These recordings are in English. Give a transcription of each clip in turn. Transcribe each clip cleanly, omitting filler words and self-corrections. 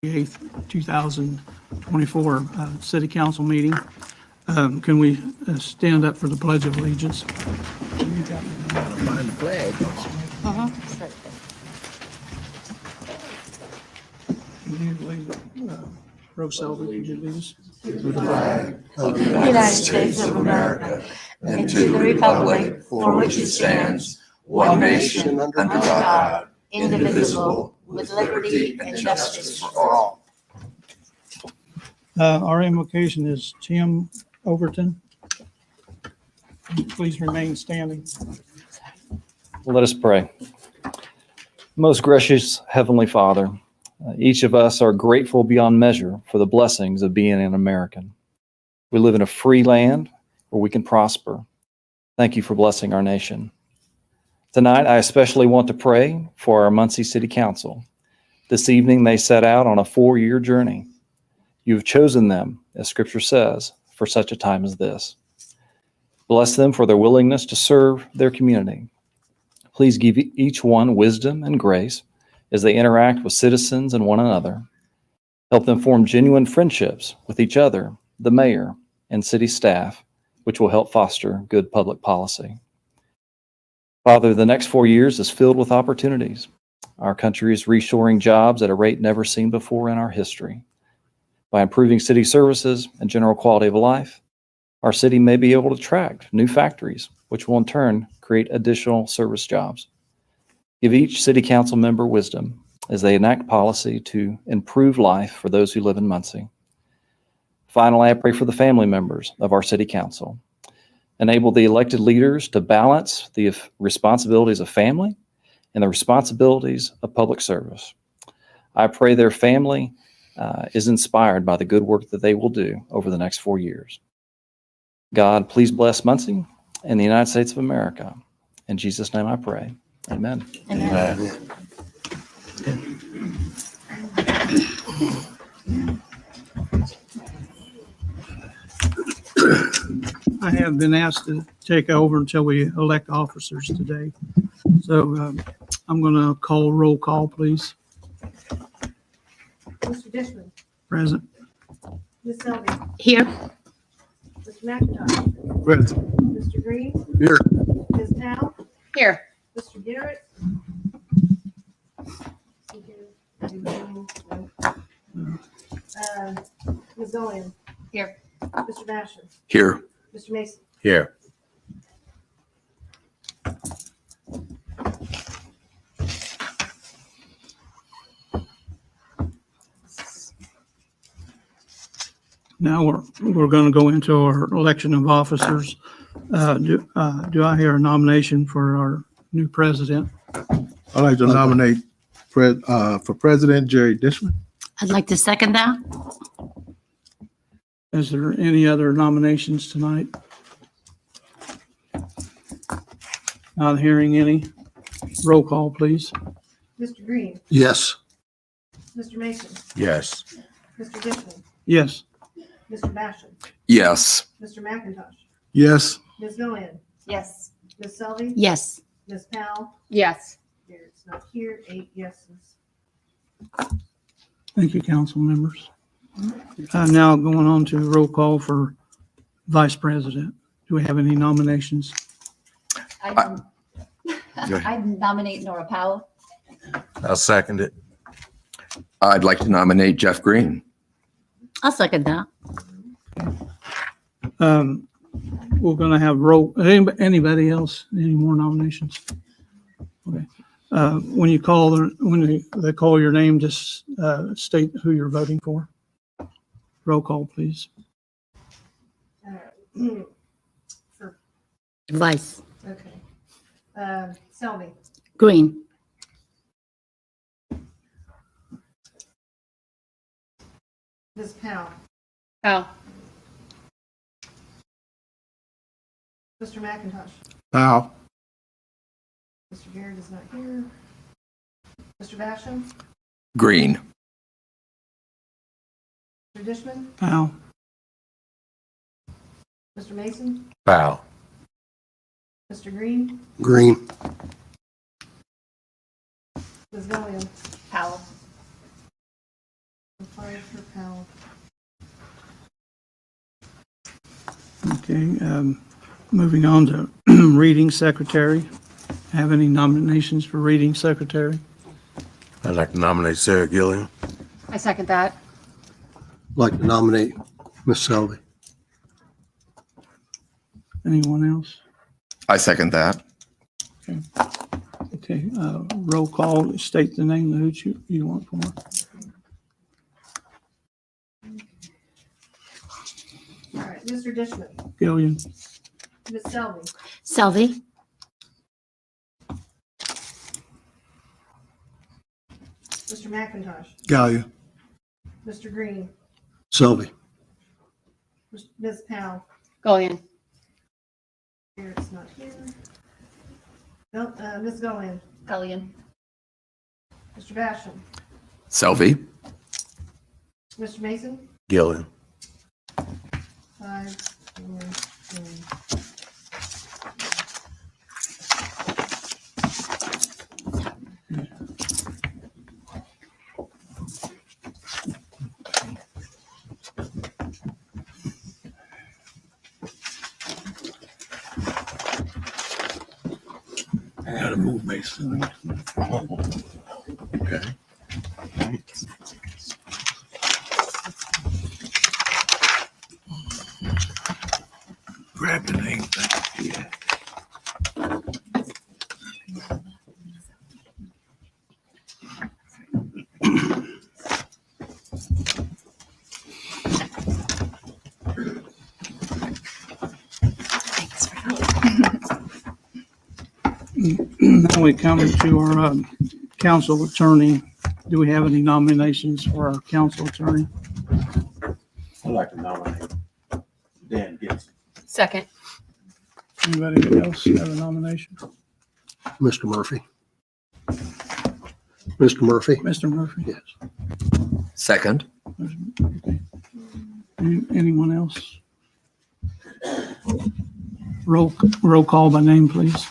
8th, 2024 City Council meeting. Can we stand up for the Pledge of Allegiance? Find the flag. Rose Selby, could you lead us? To the flag of the United States of America and to the republic for which it stands, one nation under God, indivisible, with liberty and justice for all. Our invocation is Tim Overton. Please remain standing. Let us pray. Most gracious Heavenly Father, each of us are grateful beyond measure for the blessings of being an American. We live in a free land where we can prosper. Thank you for blessing our nation. Tonight, I especially want to pray for our Muncie City Council. This evening, they set out on a 4-year journey. You have chosen them, as Scripture says, for such a time as this. Bless them for their willingness to serve their community. Please give each one wisdom and grace as they interact with citizens and one another. Help them form genuine friendships with each other, the mayor, and city staff, which will help foster good public policy. Father, the next 4 years is filled with opportunities. Our country is reshoring jobs at a rate never seen before in our history. By improving city services and general quality of life, our city may be able to attract new factories, which will in turn create additional service jobs. Give each city council member wisdom as they enact policy to improve life for those who live in Muncie. Finally, I pray for the family members of our city council. Enable the elected leaders to balance the responsibilities of family and the responsibilities of public service. I pray their family is inspired by the good work that they will do over the next 4 years. God, please bless Muncie and the United States of America. In Jesus' name I pray. Amen. Amen. I have been asked to take over until we elect officers today. So I'm going to call roll call, please. Mr. Dishman. Present. Ms. Selby. Here. Mr. McIntosh. Present. Mr. Green. Here. Ms. Powell. Here. Mr. Garrett. Ms. Owen. Here. Mr. Basham. Here. Mr. Mason. Here. Now we're going to go into our election of officers. Do I hear a nomination for our new president? I'd like to nominate for President Jerry Dishman. I'd like to second that. Is there any other nominations tonight? Not hearing any. Roll call, please. Mr. Green. Yes. Mr. Mason. Yes. Mr. Dishman. Yes. Mr. Basham. Yes. Mr. McIntosh. Yes. Ms. Owen. Yes. Ms. Selby. Yes. Ms. Powell. Yes. Garrett's not here. 8 yeses. Thank you, council members. Now going on to roll call for vice president. Do we have any nominations? I nominate Nora Powell. I'll second it. I'd like to nominate Jeff Green. I'll second that. We're going to have anybody else, any more nominations? Okay. When they call your name, just state who you're voting for. Roll call, please. For, Vice. okay. Selby. Green. Ms. Powell. Powell. Mr. McIntosh. Powell. Mr. Garrett is not here. Mr. Basham. Green. Mr. Dishman. Powell. Mr. Mason. Powell. Mr. Green. Green. Ms. Owen. Powell. Director Powell. Okay, moving on to reading secretary. Have any nominations for reading secretary? I'd like to nominate Sarah Gilliam. I second that. Like to nominate Ms. Selby. Anyone else? I second that. Okay, roll call, state the name of who you want for. All right, Mr. Dishman, Gillian, Ms. Selby, Selby. Mr. McIntosh, Gallia. Mr. Green, Selby. Ms. Powell. Gullion. Garrett's not here. No, Ms. Gullion, Gullion. Mr. Basham, Selby. Mr. Mason, Gilliam. 5, 4, 3. Gotta move Mason. Okay. Grab the name. now we come to our council attorney. Do we have any nominations for our council attorney? I'd like to nominate Dan Gibson. Second. Anybody else have a nomination? Mr. Murphy. Mr. Murphy? Mr. Murphy? Yes. Second. Okay. Anyone else? Roll call by name, please.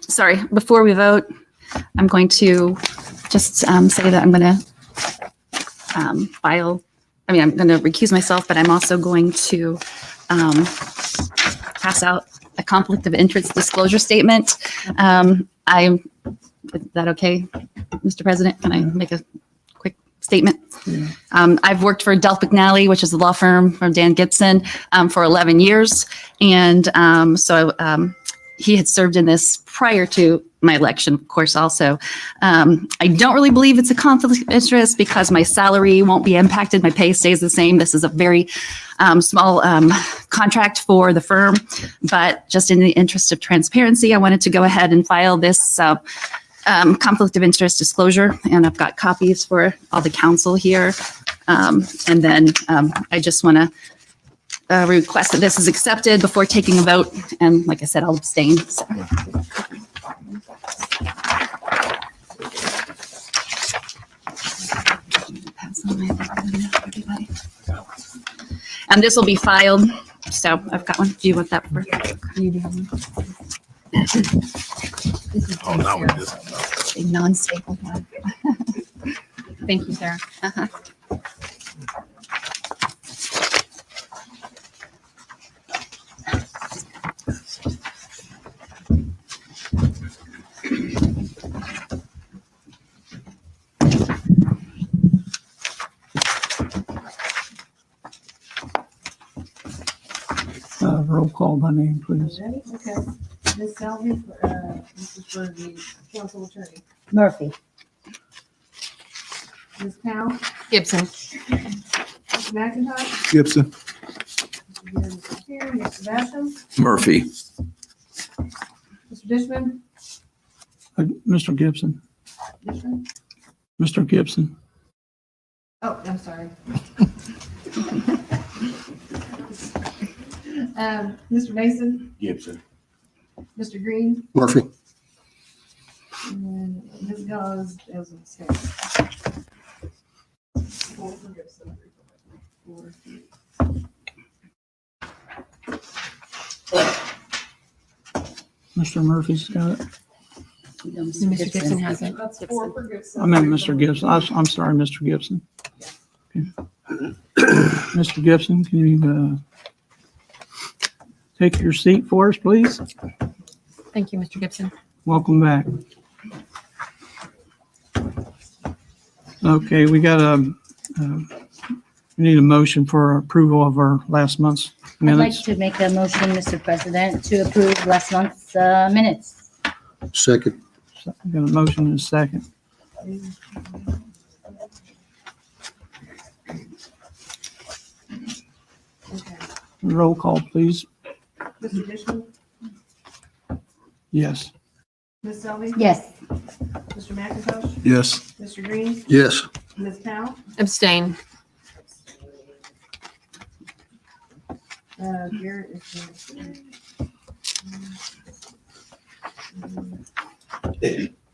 Sorry, before we vote, I'm going to just say that I'm going to I'm going to recuse myself, but I'm also going to pass out a conflict of interest disclosure statement. Is that okay, Mr. President? Can I make a quick statement? Yeah. I've worked for Delph McNally, which is a law firm from Dan Gibson, for 11 years. And he had served in this prior to my election, of course, also. I don't really believe it's a conflict of interest because my salary won't be impacted. My pay stays the same. This is a very small contract for the firm. But just in the interest of transparency, I wanted to go ahead and file this conflict of interest disclosure. And I've got copies for all the council here. And then I just want to request that this is accepted before taking a vote. And like I said, I'll abstain. So. And this will be filed. So I've got one. Do you want that for? You do have one. This is Oh, now we just. a non-staple one. Thank you, Sarah. Roll call by name, please. Ready? Okay. Ms. Selby, this is for the council attorney. Murphy. Ms. Powell, Gibson. Mr. McIntosh, Gibson. Mr. Garrett is not here, Mr. Basham, Murphy. Mr. Dishman, Mr. Gibson. Dishman. Mr. Gibson. Oh, I'm sorry. Mr. Mason, Gibson. Mr. Green, Murphy. and then Ms. Gauze as a mistake. Four for Gibson. 4, 3. Mr. Murphy's got it. Mr. Gibson has it. That's four for Gibson. I meant Mr. Gibson. I'm sorry, Mr. Gibson. Okay. Mr. Gibson, can you take your seat for us, please? Thank you, Mr. Gibson. Welcome back. Okay, we need a motion for approval of our last month's I'd like minutes. to make a motion, Mr. President, to approve last month's minutes. Second. Got a motion and a second. Okay. Roll call, please. Mr. Dishman, Yes. Ms. Selby, Yes. Mr. McIntosh, Yes. Mr. Green, Yes. Ms. Powell. Abstain. Garrett is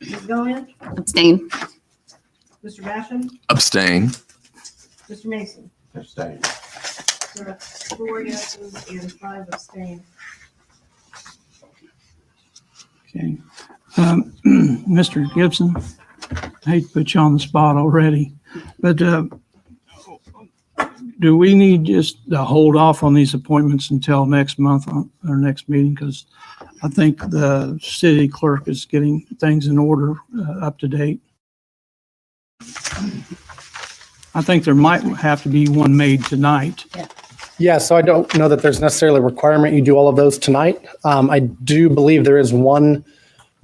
Ms. Goins, Abstain. Mr. Basham, Abstain. Mr. Mason. Abstain. So that's 4 yeses and 5 abstain. Okay. Mr. Gibson, I hate to put you on the spot already, but do we need just to hold off on these appointments until next month, our next meeting? Because I think the city clerk is getting things in order, up to date. I think there might have to be one made tonight. Yeah, so I don't know that there's necessarily a requirement you do all of those tonight. I do believe there is one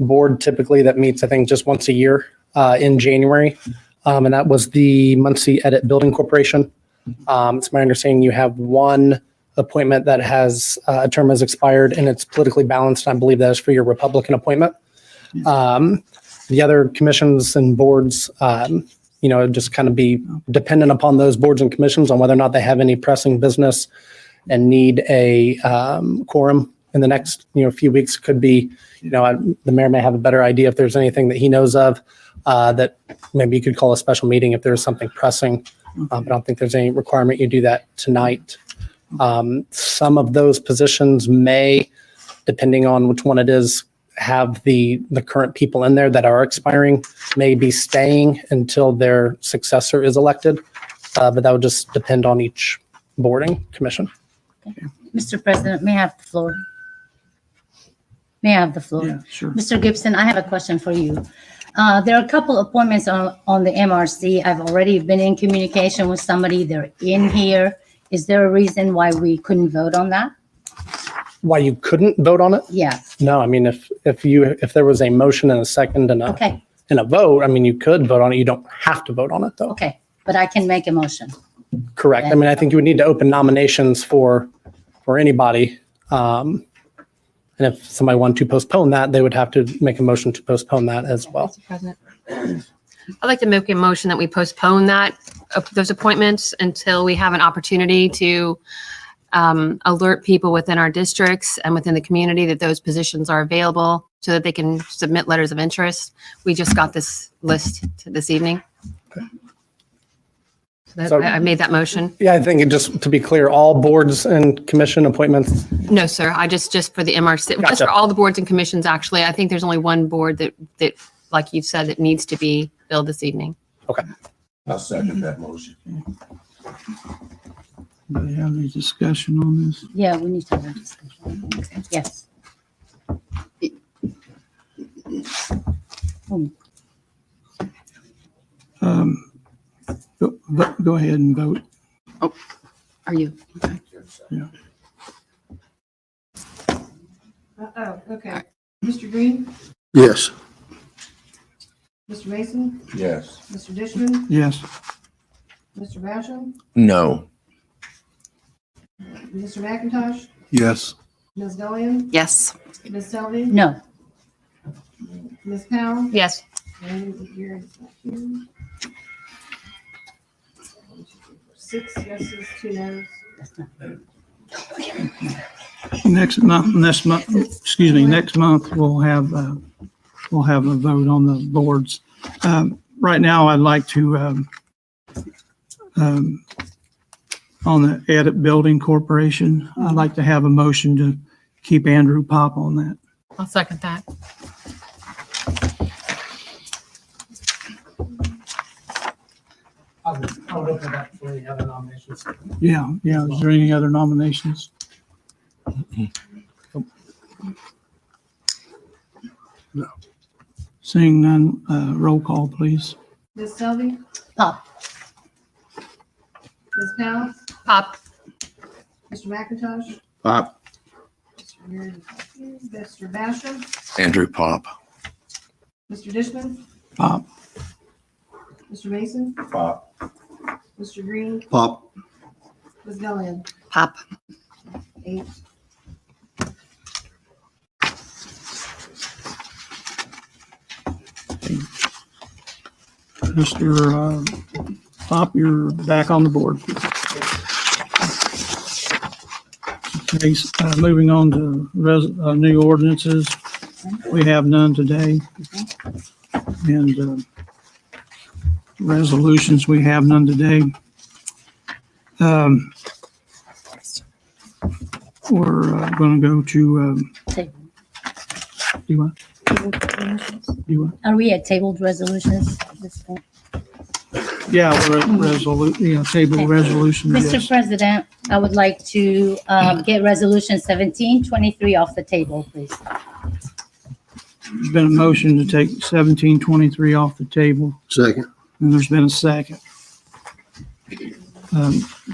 board typically that meets, I think, just once a year in January. And that was the Muncie Edit Building Corporation. It's my understanding you have one appointment that has a term has expired and it's politically balanced. I believe that is for your Republican appointment. The other commissions and boards, just kind of be dependent upon those boards and commissions on whether or not they have any pressing business and need a quorum in the next few weeks. Could be, the mayor may have a better idea if there's anything that he knows of that maybe you could call a special meeting if there's something pressing. But I don't think there's any requirement you do that tonight. Some of those positions may, depending on which one it is, have the current people in there that are expiring, may be staying until their successor is elected. But that would just depend on each boarding commission. Mr. President, may I have the floor? May I have the floor? Yeah, sure. Mr. Gibson, I have a question for you. There are a couple appointments on the MRC. I've already been in communication with somebody. They're in here. Is there a reason why we couldn't vote on that? Why you couldn't vote on it? Yeah. No, I mean, if there was a motion and a second and Okay. a vote, I mean, you could vote on it. You don't have to vote on it though. Okay. But I can make a motion. Correct. I mean, I think you would need to open nominations for anybody. And if somebody wanted to postpone that, they would have to make a motion to postpone that as well. Mr. President. I'd like to make a motion that we postpone those appointments until we have an opportunity to alert people within our districts and within the community that those positions are available so that they can submit letters of interest. We just got this list this evening. So- I made that motion. Yeah, I think just to be clear, all boards and commission appointments. No, sir. I just for the MRC, just Gotcha. for all the boards and commissions, actually. I think there's only one board that, like you've said, that needs to be filled this evening. I'll second that motion. Do we have any discussion on this? Yeah, we need to have a discussion. Yes. Go ahead and vote. Are you? Okay. Mr. Green, Yes. Mr. Mason, Yes. Mr. Dishman, Yes. Mr. Basham, No. Mr. McIntosh, Yes. Ms. Gillian, Yes. Ms. Selby, No. Ms. Powell, Yes. and Garrett's not here. 6 yeses, 2 noes. Next month, we'll have a vote on the boards. Right now, I'd like to, on the Edit Building Corporation, I'd like to have a motion to keep Andrew Pop on that. I'll second that. I would open it up for any other nominations. Yeah, yeah. Is there any other nominations? No. Seeing none, roll call, please. Ms. Selby, Pop. Ms. Powell, Pop. Mr. McIntosh, Pop. Mr. Basham, Andrew Pop. Mr. Dishman, Pop. Mr. Mason, Pop. Mr. Green, Pop. Ms. Gillian, Pop. 8. Mr. Pop, you're back on the board. Okay, moving on to new ordinances. We have none today. And resolutions, we have none today. We're going to go to, Table. do what? Do what? Are we at tabled resolutions at this point? Yeah, we're at table resolution. Mr. Yes. President, I would like to get resolution 1723 off the table, please. There's been a motion to take 1723 off the table, Second. and there's been a second.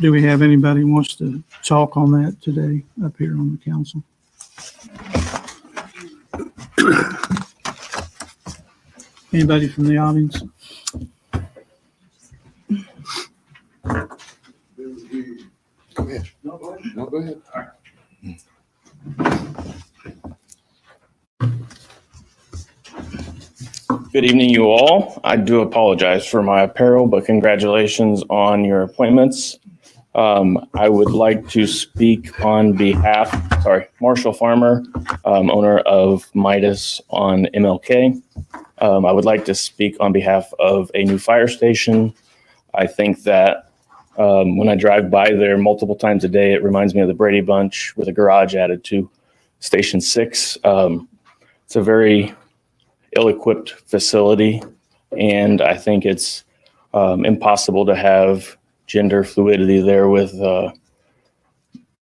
Do we have anybody who wants to talk on that today up here on the council? Anybody from the audience? Go ahead. No, go ahead. Good evening, you all. I do apologize for my apparel, but congratulations on your appointments. I would like to speak on behalf, Marshall Farmer, owner of Midas on MLK. I would like to speak on behalf of a new fire station. I think that when I drive by there multiple times a day, it reminds me of the Brady Bunch with a garage added to Station 6. It's a very ill-equipped facility, and I think it's impossible to have gender fluidity there with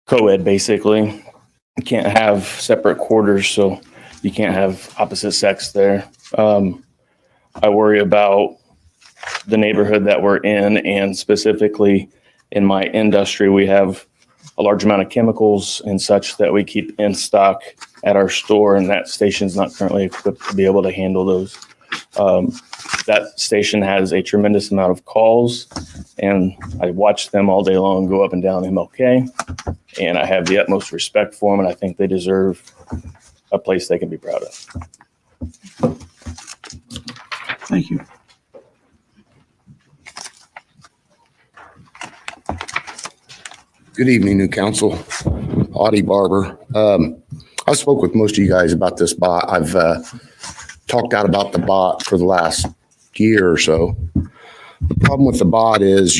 co-ed, basically. You can't have separate quarters, so you can't have opposite sex there. I worry about the neighborhood that we're in, and specifically in my industry, we have a large amount of chemicals and such that we keep in stock at our store, and that station's not currently equipped to be able to handle those. That station has a tremendous amount of calls, and I watch them all day long go up and down MLK, and I have the utmost respect for them, and I think they deserve a place they can be proud of. Thank you. Good evening, new council. Audie Barber. I spoke with most of you guys about this bot. I've talked out about the bot for the last year or so. The problem with the bot is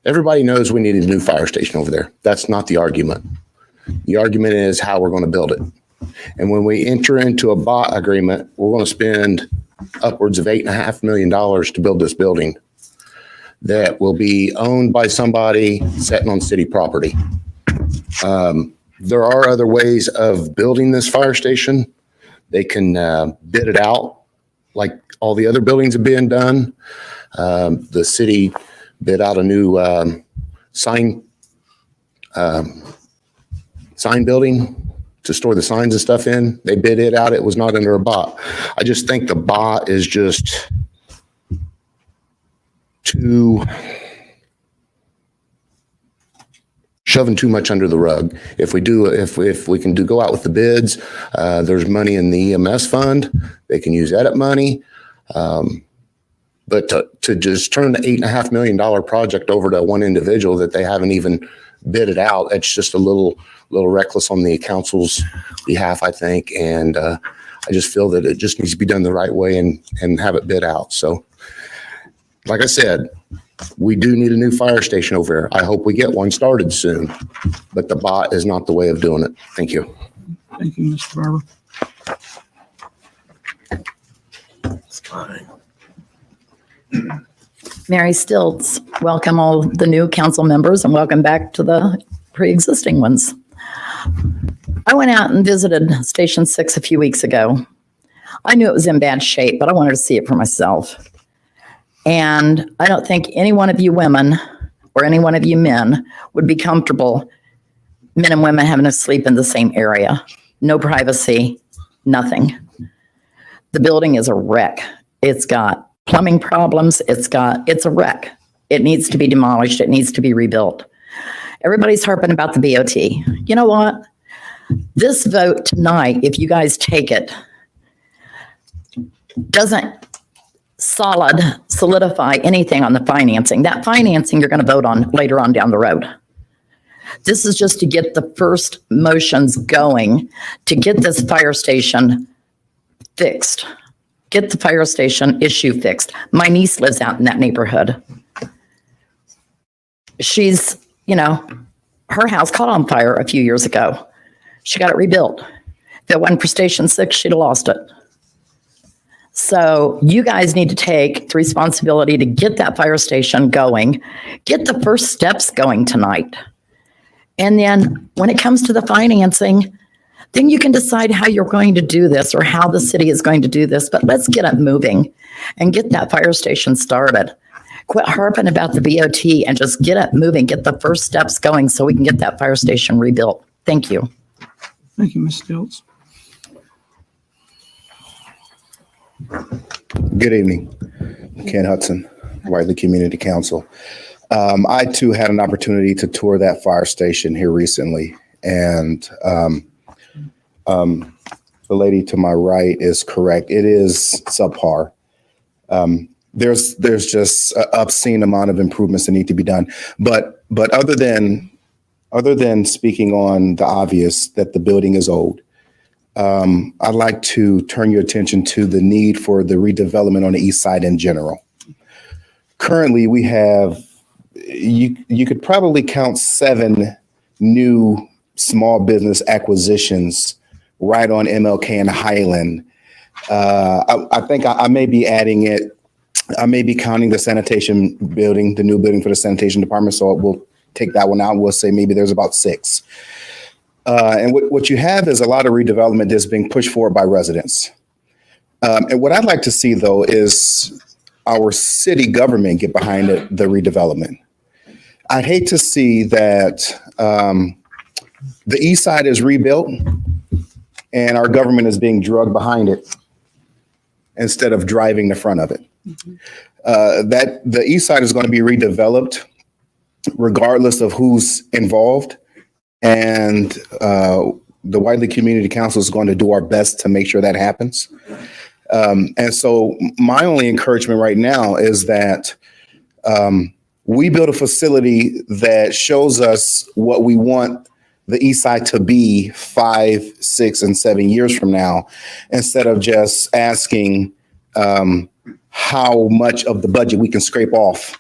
everybody knows we need a new fire station over there. That's not the argument. The argument is how we're going to build it. And when we enter into a bot agreement, we're going to spend upwards of $8.5 million to build this building that will be owned by somebody sitting on city property. There are other ways of building this fire station. They can bid it out like all the other buildings have been done. The city bid out a new sign building to store the signs and stuff in. They bid it out. It was not under a bot. I just think the bot is just shoving too much under the rug. If we can go out with the bids, there's money in the EMS fund. They can use edit money. But to just turn the $8.5 million project over to one individual that they haven't even bid it out, it's just a little reckless on the council's behalf, I think. And I just feel that it just needs to be done the right way and have it bid out. So, like I said, we do need a new fire station over here. I hope we get one started soon, but the bot is not the way of doing it. Thank you. Thank you, Mr. Barber. It's fine. Mary Stilts, welcome all the new council members and welcome back to the pre-existing ones. I went out and visited Station 6 a few weeks ago. I knew it was in bad shape, but I wanted to see it for myself. And I don't think any one of you women or any one of you men would be comfortable, men and women having to sleep in the same area. No privacy, nothing. The building is a wreck. It's got plumbing problems. It's a wreck. It needs to be demolished. It needs to be rebuilt. Everybody's harping about the BOT. You know what? This vote tonight, if you guys take it, doesn't solidify anything on the financing. That financing you're going to vote on later on down the road. This is just to get the first motions going to get this fire station fixed. Get the fire station issue fixed. My niece lives out in that neighborhood. She's, her house caught on fire a few years ago. She got it rebuilt. If it wasn't for Station 6, she'd have lost it. So you guys need to take the responsibility to get that fire station going, get the first steps going tonight. And then when it comes to the financing, then you can decide how you're going to do this or how the city is going to do this. But let's get it moving and get that fire station started. Quit harping about the BOT and just get it moving, get the first steps going so we can get that fire station rebuilt. Thank you. Thank you, Ms. Stilts. Good evening. Ken Hudson, Whiteley Community Council. I too had an opportunity to tour that fire station here recently, and the lady to my right is correct. It is subpar. There's just an obscene amount of improvements that need to be done. But other than speaking on the obvious that the building is old, I'd like to turn your attention to the need for the redevelopment on the east side in general. Currently, we have, you could probably count 7 new small business acquisitions right on MLK and Highland. I think I may be adding it. I may be counting the sanitation building, the new building for the sanitation department. So we'll take that one out. We'll say maybe there's about 6. And what you have is a lot of redevelopment that's being pushed forward by residents. And what I'd like to see, though, is our city government get behind the redevelopment. I'd hate to see that the east side is rebuilt and our government is being drugged behind it instead of driving the front of it. That the east side is going to be redeveloped regardless of who's involved. And the Whiteley Community Council is going to do our best to make sure that happens. And so my only encouragement right now is that we build a facility that shows us what we want the east side to be 5, 6, and 7 years from now, instead of just asking how much of the budget we can scrape off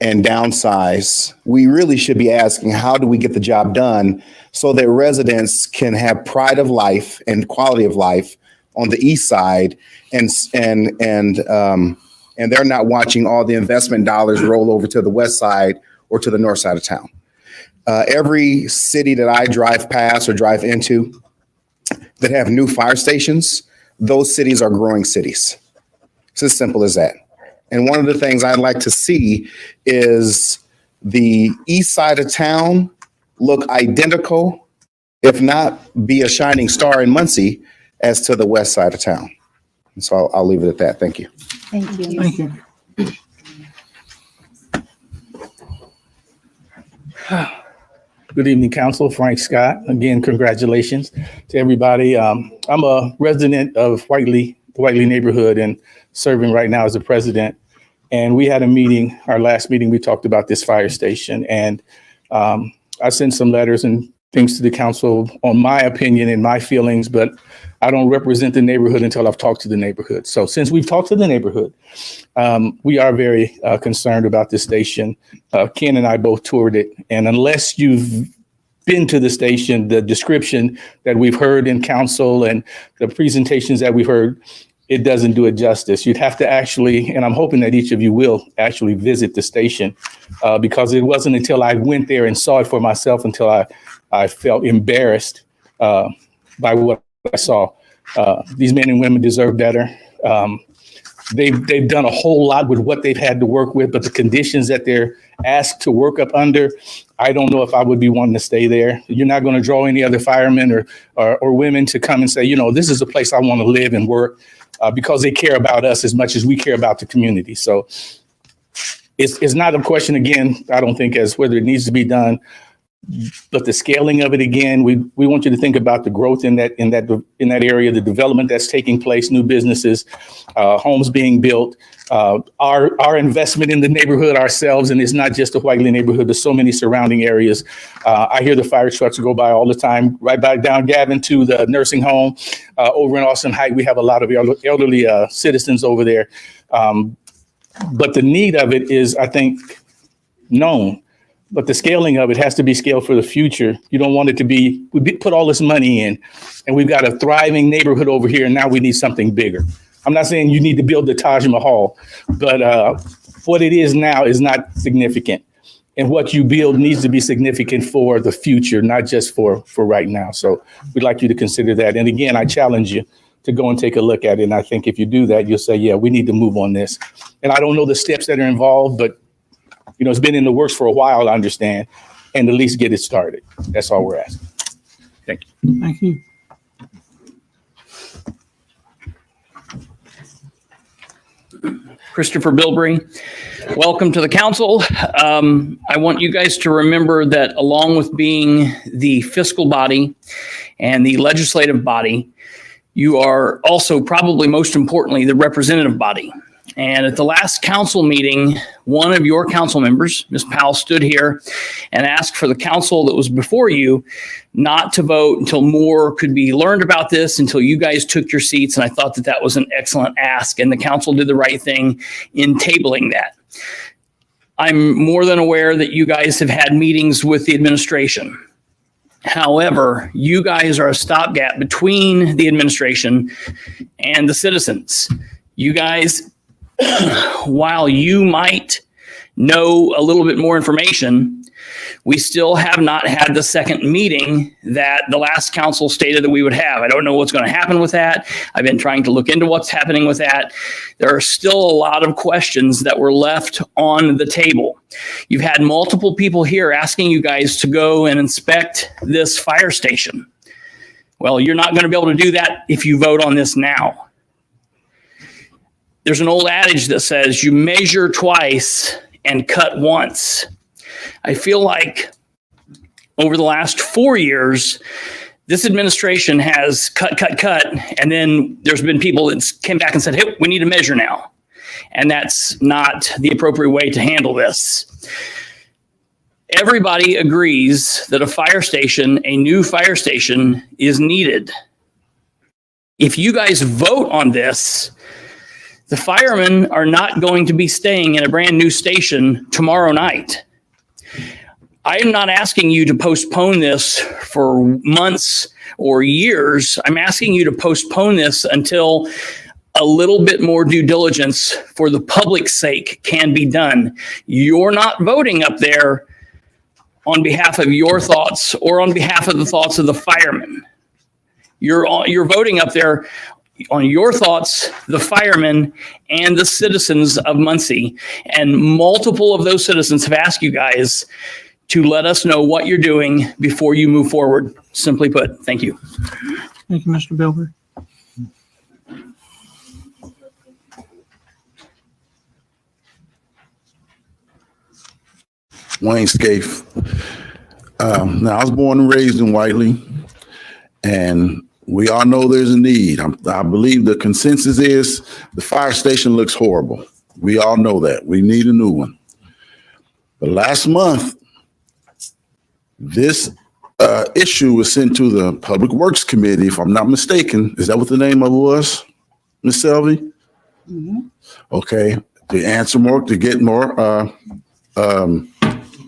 and downsize. We really should be asking, how do we get the job done so that residents can have pride of life and quality of life on the east side, and they're not watching all the investment dollars roll over to the west side or to the north side of town. Every city that I drive past or drive into that have new fire stations, those cities are growing cities. It's as simple as that. And one of the things I'd like to see is the east side of town look identical, if not be a shining star in Muncie, as to the west side of town. And so I'll leave it at that. Thank you. Thank you. Thank you. Good evening, Council. Frank Scott. Again, congratulations to everybody. I'm a resident of the Whiteley neighborhood, and serving right now as the president. And we had a meeting, our last meeting, we talked about this fire station. And I sent some letters and things to the council on my opinion and my feelings, but I don't represent the neighborhood until I've talked to the neighborhood. So since we've talked to the neighborhood, we are very concerned about this station. Ken and I both toured it. And unless you've been to the station, the description that we've heard in council and the presentations that we've heard, it doesn't do it justice. You'd have to actually, and I'm hoping that each of you will actually visit the station, because it wasn't until I went there and saw it for myself until I felt embarrassed by what I saw. These men and women deserve better. They've done a whole lot with what they've had to work with, but the conditions that they're asked to work up under, I don't know if I would be wanting to stay there. You're not going to draw any other firemen or women to come and say, you know, this is a place I want to live and work, because they care about us as much as we care about the community. So it's not a question, again, I don't think, as whether it needs to be done, but the scaling of it, again, we want you to think about the growth in that area, the development that's taking place, new businesses, homes being built, our investment in the neighborhood ourselves. And it's not just the Whiteley neighborhood. There's so many surrounding areas. I hear the fire trucks go by all the time, right back down Gavin to the nursing home over in Austin Heights. We have a lot of elderly citizens over there. But the need of it is, I think, known. But the scaling of it has to be scaled for the future. You don't want it to be, we put all this money in and we've got a thriving neighborhood over here, and now we need something bigger. I'm not saying you need to build the Taj Mahal, but what it is now is not significant. And what you build needs to be significant for the future, not just for right now. So we'd like you to consider that. And again, I challenge you to go and take a look at it. And I think if you do that, you'll say, yeah, we need to move on this. And I don't know the steps that are involved, but you know, it's been in the works for a while, I understand, and at least get it started. That's all we're asking. Thank you. Thank you. Christopher Bilbrey, welcome to the council. I want you guys to remember that along with being the fiscal body and the legislative body, you are also probably most importantly the representative body. And at the last council meeting, one of your council members, Ms. Powell, stood here and asked for the council that was before you not to vote until more could be learned about this, until you guys took your seats. And I thought that that was an excellent ask, and the council did the right thing in tabling that. I'm more than aware that you guys have had meetings with the administration. However, you guys are a stopgap between the administration and the citizens. You guys, while you might know a little bit more information, we still have not had the second meeting that the last council stated that we would have. I don't know what's going to happen with that. I've been trying to look into what's happening with that. There are still a lot of questions that were left on the table. You've had multiple people here asking you guys to go and inspect this fire station. Well, you're not going to be able to do that if you vote on this now. There's an old adage that says you measure twice and cut once. I feel like over the last 4 years, this administration has cut, and then there's been people that came back and said, hey, we need to measure now. And that's not the appropriate way to handle this. Everybody agrees that a fire station, a new fire station, is needed. If you guys vote on this, the firemen are not going to be staying in a brand new station tomorrow night. I am not asking you to postpone this for months or years. I'm asking you to postpone this until a little bit more due diligence for the public's sake can be done. You're not voting up there on behalf of your thoughts or on behalf of the thoughts of the firemen. You're voting up there on your thoughts, the firemen, and the citizens of Muncie. And multiple of those citizens have asked you guys to let us know what you're doing before you move forward. Simply put, thank you. Thank you, Mr. Bilbrey. Wayne Scaife. Now, I was born and raised in Whiteley, and we all know there's a need. I believe the consensus is the fire station looks horrible. We all know that. We need a new one. But last month, this issue was sent to the Public Works Committee, if I'm not mistaken. Is that what the name of it was, Ms. Selvey? Mm-hmm. Okay, to answer more, to get more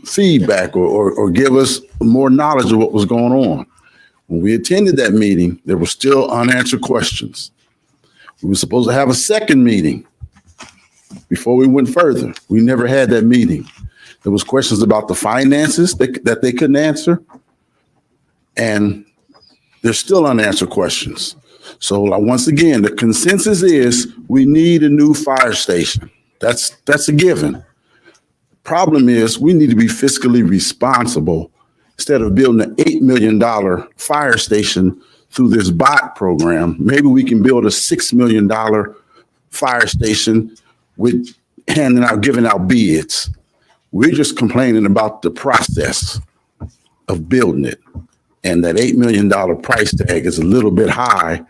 feedback or give us more knowledge of what was going on. When we attended that meeting, there were still unanswered questions. We were supposed to have a second meeting before we went further. We never had that meeting. There was questions about the finances that they couldn't answer. And there's still unanswered questions. So once again, the consensus is we need a new fire station. That's a given. Problem is we need to be fiscally responsible. Instead of building an $8 million fire station through this BOT program, maybe we can build a $6 million fire station with giving out bids. We're just complaining about the process of building it. And that $8 million price tag is a little bit high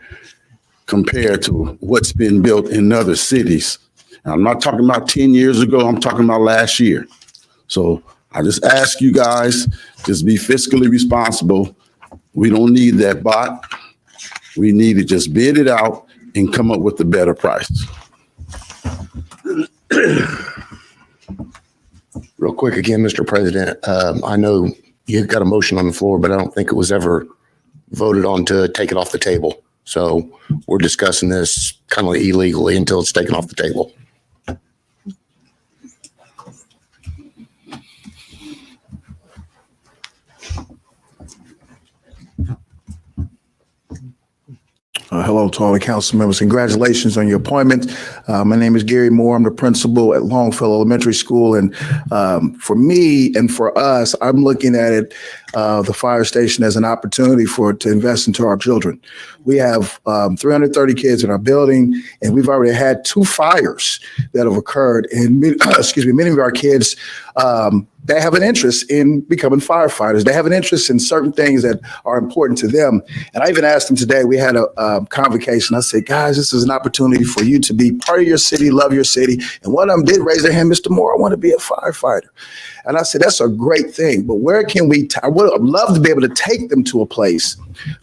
compared to what's been built in other cities. And I'm not talking about 10 years ago, I'm talking about last year. So I just ask you guys, just be fiscally responsible. We don't need that bot. We need to just bid it out and come up with a better price. Real quick again, Mr. President, I know you've got a motion on the floor, but I don't think it was ever voted on to take it off the table. So we're discussing this kind of illegally until it's taken off the table. Hello to all the council members. Congratulations on your appointment. My name is Gary Moore. I'm the principal at Longfellow Elementary School. And for me and for us, I'm looking at it, the fire station, as an opportunity to invest into our children. We have 330 kids in our building, and we've already had 2 fires that have occurred. And many of our kids, they have an interest in becoming firefighters. They have an interest in certain things that are important to them. And I even asked them today, we had a convocation. I said, guys, this is an opportunity for you to be part of your city, love your city. And one of them did raise their hand, Mr. Moore, I want to be a firefighter. And I said, that's a great thing. But where can I would love to be able to take them to a place,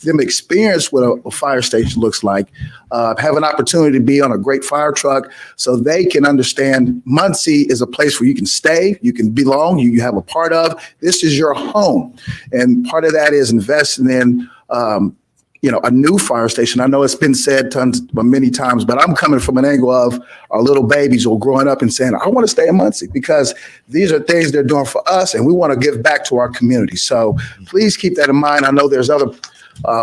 them experience what a fire station looks like, have an opportunity to be on a great fire truck so they can understand Muncie is a place where you can stay, you can belong, you have a part of. This is your home. And part of that is investing in a new fire station. I know it's been said many times, but I'm coming from an angle of our little babies or growing up and saying, I want to stay in Muncie because these are things they're doing for us and we want to give back to our community. So please keep that in mind. I know there's other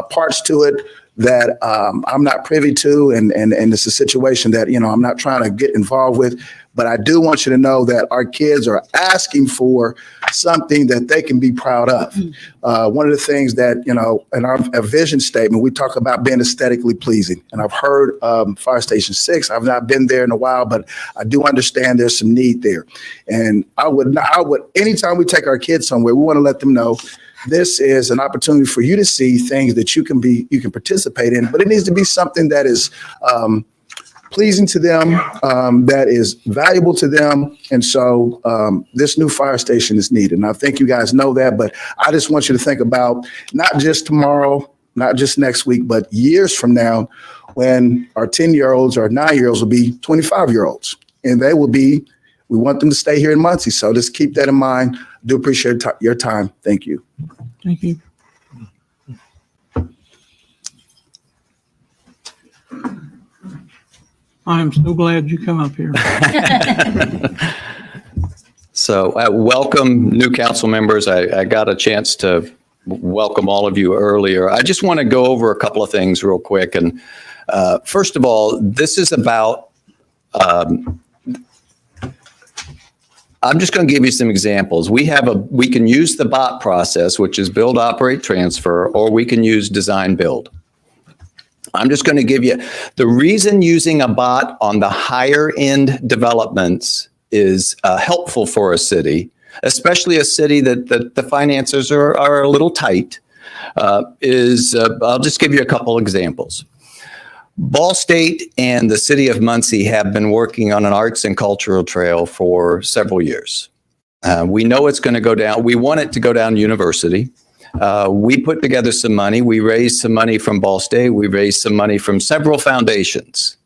parts to it that I'm not privy to, and it's a situation that, I'm not trying to get involved with. But I do want you to know that our kids are asking for something that they can be proud of. One of the things that, in our vision statement, we talk about being aesthetically pleasing. And I've heard Fire Station 6. I've not been there in a while, but I do understand there's some need there. And I would, anytime we take our kids somewhere, we want to let them know this is an opportunity for you to see things that you can participate in, but it needs to be something that is pleasing to them, that is valuable to them. And so this new fire station is needed. And I think you guys know that, but I just want you to think about not just tomorrow, not just next week, but years from now when our 10-year-olds or 9-year-olds will be 25-year-olds. And they will be, we want them to stay here in Muncie. So just keep that in mind. Do appreciate your time. Thank you. Thank you. I am so glad you come up here. So welcome, new council members. I got a chance to welcome all of you earlier. I just want to go over a couple of things real quick. And first of all, this is about, I'm just going to give you some examples. We can use the BOT process, which is build, operate, transfer, or we can use design, build. I'm just going to give you the reason using a BOT on the higher end developments is helpful for a city, especially a city that the finances are a little tight, I'll just give you a couple examples. Ball State and the city of Muncie have been working on an arts and cultural trail for several years. We know it's going to go down. We want it to go down University. We put together some money. We raised some money from Ball State. We raised some money from several foundations.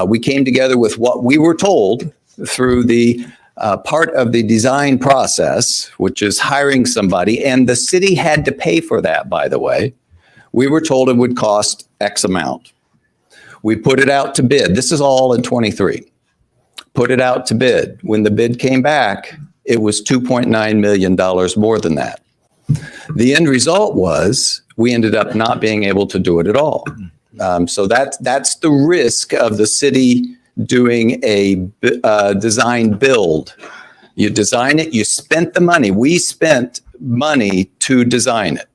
We came together with what we were told through the part of the design process, which is hiring somebody. And the city had to pay for that, by the way. We were told it would cost X amount. We put it out to bid. This is all in 23. Put it out to bid. When the bid came back, it was $2.9 million more than that. The end result was we ended up not being able to do it at all. So that's the risk of the city doing a design build. You design it, you spent the money. We spent money to design it.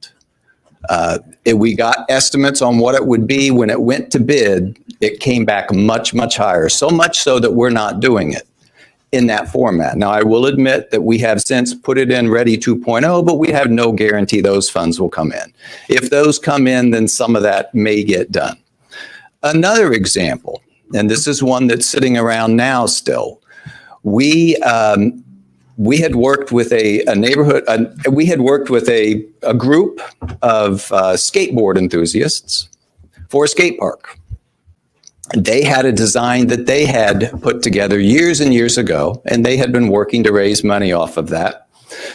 We got estimates on what it would be. When it went to bid, it came back much, much higher. So much so that we're not doing it in that format. Now, I will admit that we have since put it in Ready 2.0, but we have no guarantee those funds will come in. If those come in, then some of that may get done. Another example, and this is one that's sitting around now still, we had worked with a neighborhood, we had worked with a group of skateboard enthusiasts for a skate park. They had a design that they had put together years and years ago, and they had been working to raise money off of that.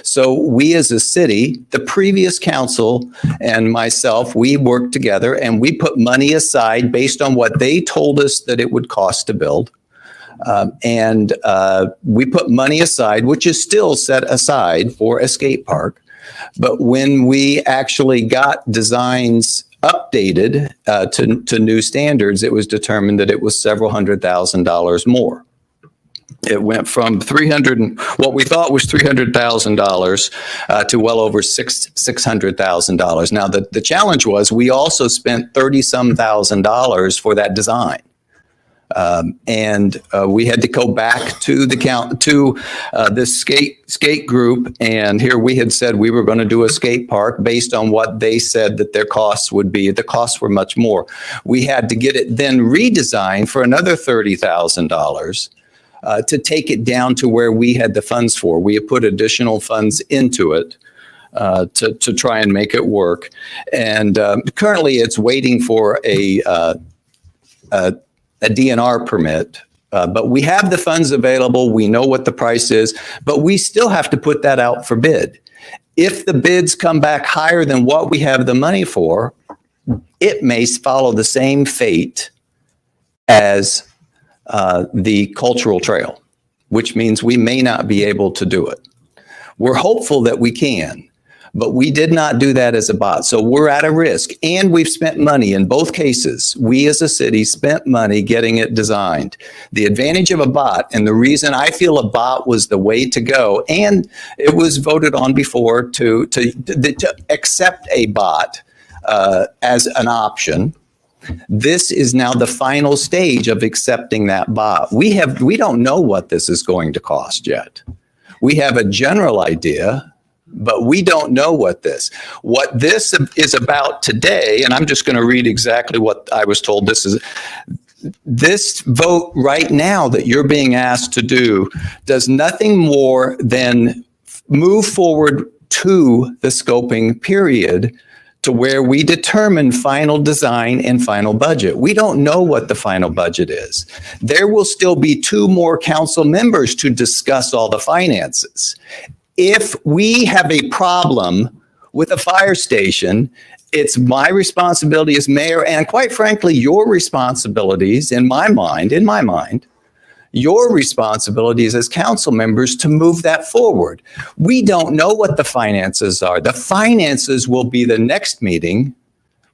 So we as a city, the previous council and myself, we worked together and we put money aside based on what they told us that it would cost to build. We put money aside, which is still set aside for a skate park. But when we actually got designs updated to new standards, it was determined that it was several $100,000 more. It went from what we thought was $300,000 to well over $600,000. Now, the challenge was we also spent $30-some thousand for that design. We had to go back to this skate group, and here we had said we were going to do a skate park based on what they said that their costs would be. The costs were much more. We had to get it then redesigned for another $30,000 to take it down to where we had the funds for. We had put additional funds into it to try and make it work. And currently it's waiting for a DNR permit, but we have the funds available. We know what the price is, but we still have to put that out for bid. If the bids come back higher than what we have the money for, it may follow the same fate as the cultural trail, which means we may not be able to do it. We're hopeful that we can, but we did not do that as a bot. So we're at a risk, and we've spent money in both cases. We as a city spent money getting it designed. The advantage of a bot, and the reason I feel a bot was the way to go, and it was voted on before to accept a bot as an option. This is now the final stage of accepting that bot. We don't know what this is going to cost yet. We have a general idea, but we don't know what this is about today. And I'm just going to read exactly what I was told. This vote right now that you're being asked to do does nothing more than move forward to the scoping period to where we determine final design and final budget. We don't know what the final budget is. There will still be 2 more council members to discuss all the finances. If we have a problem with a fire station, it's my responsibility as mayor, and quite frankly, your responsibilities in my mind, your responsibilities as council members to move that forward. We don't know what the finances are. The finances will be the next meeting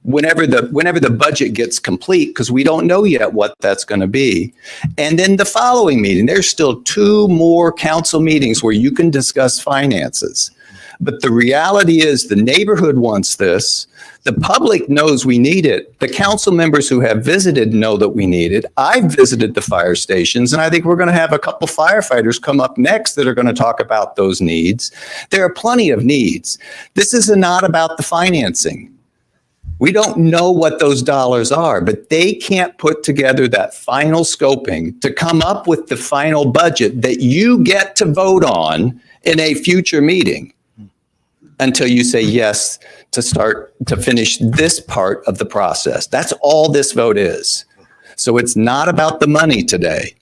whenever the budget gets complete, because we don't know yet what that's going to be. And then the following meeting, there's still 2 more council meetings where you can discuss finances. But the reality is the neighborhood wants this. The public knows we need it. The council members who have visited know that we need it. I've visited the fire stations, and I think we're going to have a couple firefighters come up next that are going to talk about those needs. There are plenty of needs. This is not about the financing. We don't know what those dollars are, but they can't put together that final scoping to come up with the final budget that you get to vote on in a future meeting until you say yes to finish this part of the process. That's all this vote is. So it's not about the money today.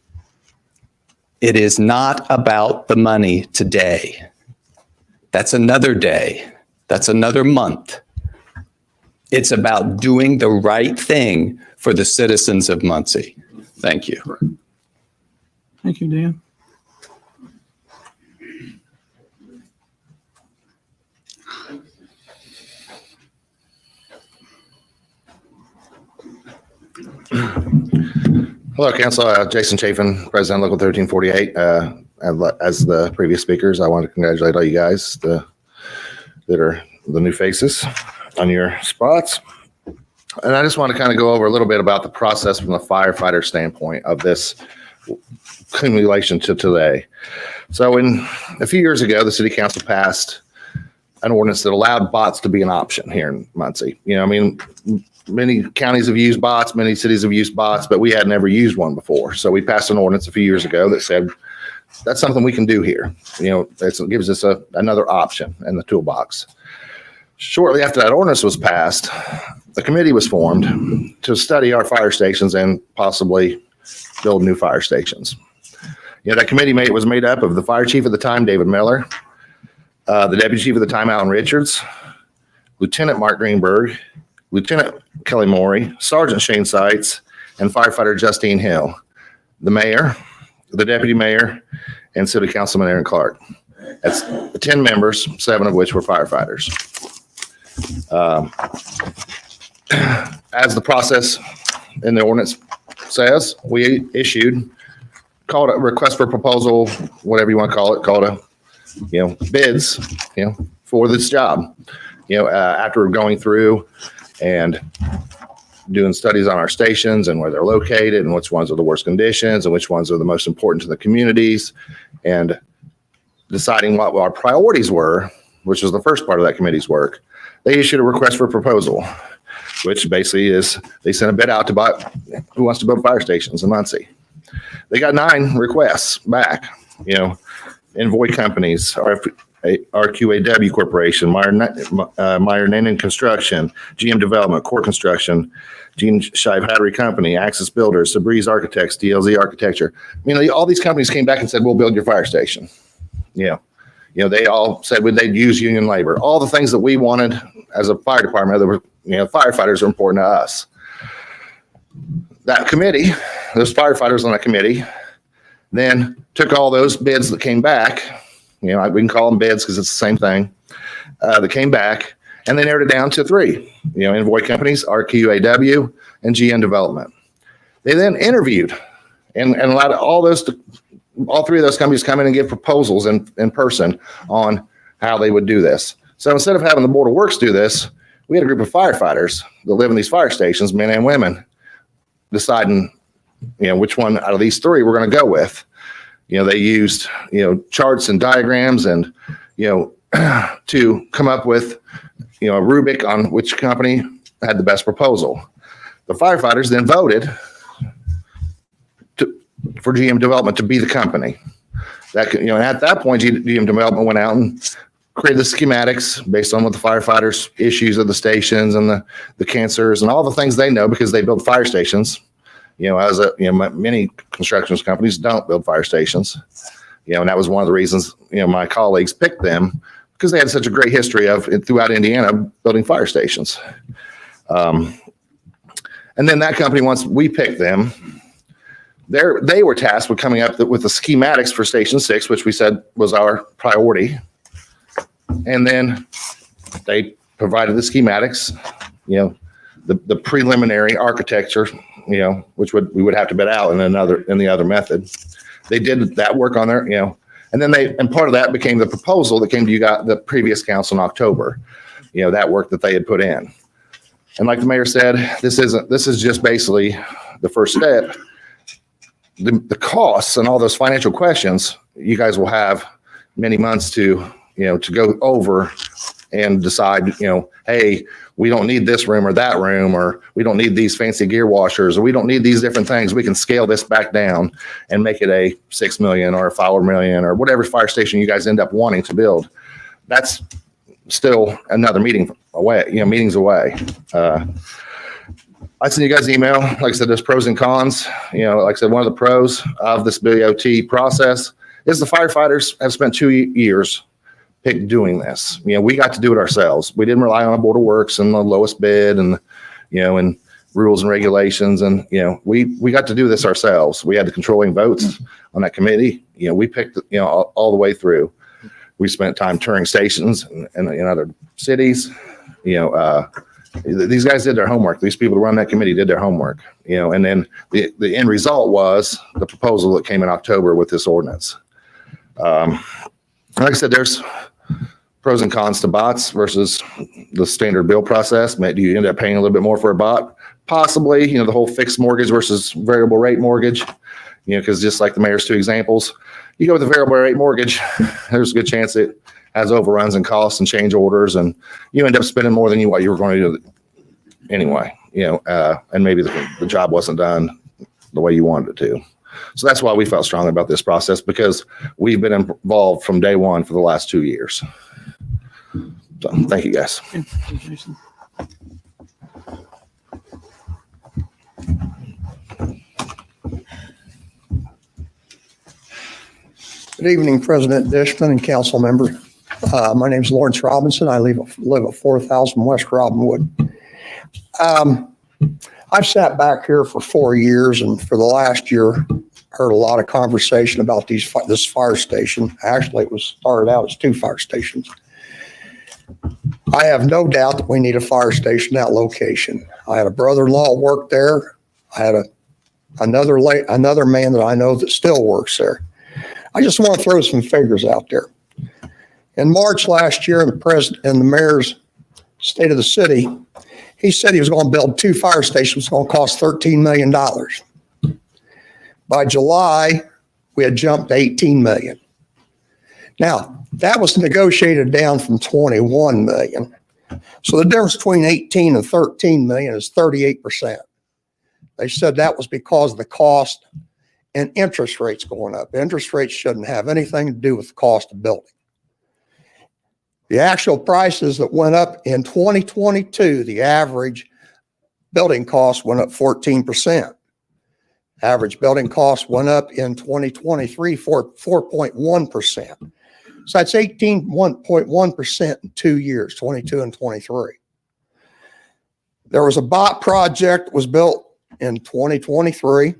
It is not about the money today. That's another day. That's another month. It's about doing the right thing for the citizens of Muncie. Thank you. Thank you, Dan. Hello, Council. Jason Chafin, President, Local 1348. As the previous speakers, I want to congratulate all you guys that are the new faces on your spots. And I just want to kind of go over a little bit about the process from the firefighter standpoint of this accumulation to today. So a few years ago, the City Council passed an ordinance that allowed bots to be an option here in Muncie. You know, I mean, many counties have used bots, many cities have used bots, but we had never used one before. So we passed an ordinance a few years ago that said, that's something we can do here. You know, it gives us another option in the toolbox. Shortly after that ordinance was passed, a committee was formed to study our fire stations and possibly build new fire stations. You know, that committee was made up of the fire chief at the time, David Miller, the deputy chief at the time, Alan Richards, Lieutenant Mark Greenberg, Lieutenant Kelly Morey, Sergeant Shane Seitz, and firefighter Justine Hill, the mayor, the deputy mayor, and City Councilman Aaron Clark. That's 10 members, 7 of which were firefighters. As the process in the ordinance says, we called a request for proposal, whatever you want to call it bids, for this job. After going through and doing studies on our stations and where they're located and which ones are the worst conditions and which ones are the most important to the communities, and deciding what our priorities were, which was the first part of that committee's work, they issued a request for proposal, which basically is they sent a bid out to buy who wants to build fire stations in Muncie. They got 9 requests back, Envoy Companies, RQAW Corporation, Meyer Nanan Construction, GM Development, Core Construction, Gene Shive Hattery Company, Axis Builders, Sabreeze Architects, DLZ Architecture. All these companies came back and said, we'll build your fire station. They all said they'd use union labor. All the things that we wanted as a fire department, that were, firefighters are important to us. That committee, those firefighters on that committee, then took all those bids that came back. We can call them bids because it's the same thing. That came back, and they narrowed it down to 3. Envoy Companies, RQAW, and GM Development. They then interviewed and allowed all 3 of those companies come in and give proposals in person on how they would do this. So instead of having the Board of Works do this, we had a group of firefighters that live in these fire stations, men and women, deciding, which one out of these 3 we're going to go with. They used, charts and diagrams and, to come up with, a rubric on which company had the best proposal. The firefighters then voted for GM Development to be the company. That, and at that point, GM Development went out and created the schematics based on what the firefighters' issues of the stations and the cancers and all the things they know because they build fire stations. Many construction companies don't build fire stations, and that was one of the reasons, my colleagues picked them because they had such a great history of throughout Indiana building fire stations. And then that company, once we picked them, they were tasked with coming up with the schematics for Station 6, which we said was our priority. And then they provided the schematics, the preliminary architecture, which we would have to bid out in the other method. They did that work on their, and then and part of that became the proposal that came to the previous council in October, that work that they had put in. And like the mayor said, this is just basically the first step. The costs and all those financial questions, you guys will have many months to go over and decide, hey, we don't need this room or that room, or we don't need these fancy gear washers, or we don't need these different things. We can scale this back down and make it a $6 million or a $5 million or whatever fire station you guys end up wanting to build. That's still another meetings away. I sent you guys an email. Like I said, there's pros and cons. Like I said, one of the pros of this BOT process is the firefighters have spent 2 years picked doing this. We got to do it ourselves. We didn't rely on a board of works and the lowest bid and, and rules and regulations. And, we got to do this ourselves. We had the controlling votes on that committee. We picked, all the way through. We spent time touring stations in other cities. These guys did their homework. These people who run that committee did their homework, and then the end result was the proposal that came in October with this ordinance. Like I said, there's pros and cons to bots versus the standard bill process. Do you end up paying a little bit more for a bot? Possibly, the whole fixed mortgage versus variable rate mortgage, because just like the mayor's two examples, you go with a variable rate mortgage, there's a good chance it has overruns and costs and change orders, and you end up spending more than what you were going to do anyway, and maybe the job wasn't done the way you wanted it to. So that's why we felt strongly about this process, because we've been involved from day one for the last 2 years. So thank you, guys. Jason. Good evening, President Dishman and council member. My name is Lawrence Robinson. I live at 4000 West Robinwood. I've sat back here for 4 years, and for the last year, heard a lot of conversation about this fire station. Actually, it was started out as 2 fire stations. I have no doubt that we need a fire station at that location. I had a brother-in-law work there. I had another man that I know that still works there. I just want to throw some figures out there. In March last year, in the mayor's state of the city, he said he was going to build 2 fire stations, going to cost $13 million. By July, we had jumped to $18 million. Now, that was negotiated down from $21 million. So the difference between 18 and 13 million is 38%. They said that was because of the cost and interest rates going up. Interest rates shouldn't have anything to do with the cost of building. The actual prices that went up in 2022, the average building cost went up 14%. Average building cost went up in 2023 for 4.1%. So that's 18.1% in 2 years, 22 and 23. There was a bot project that was built in 2023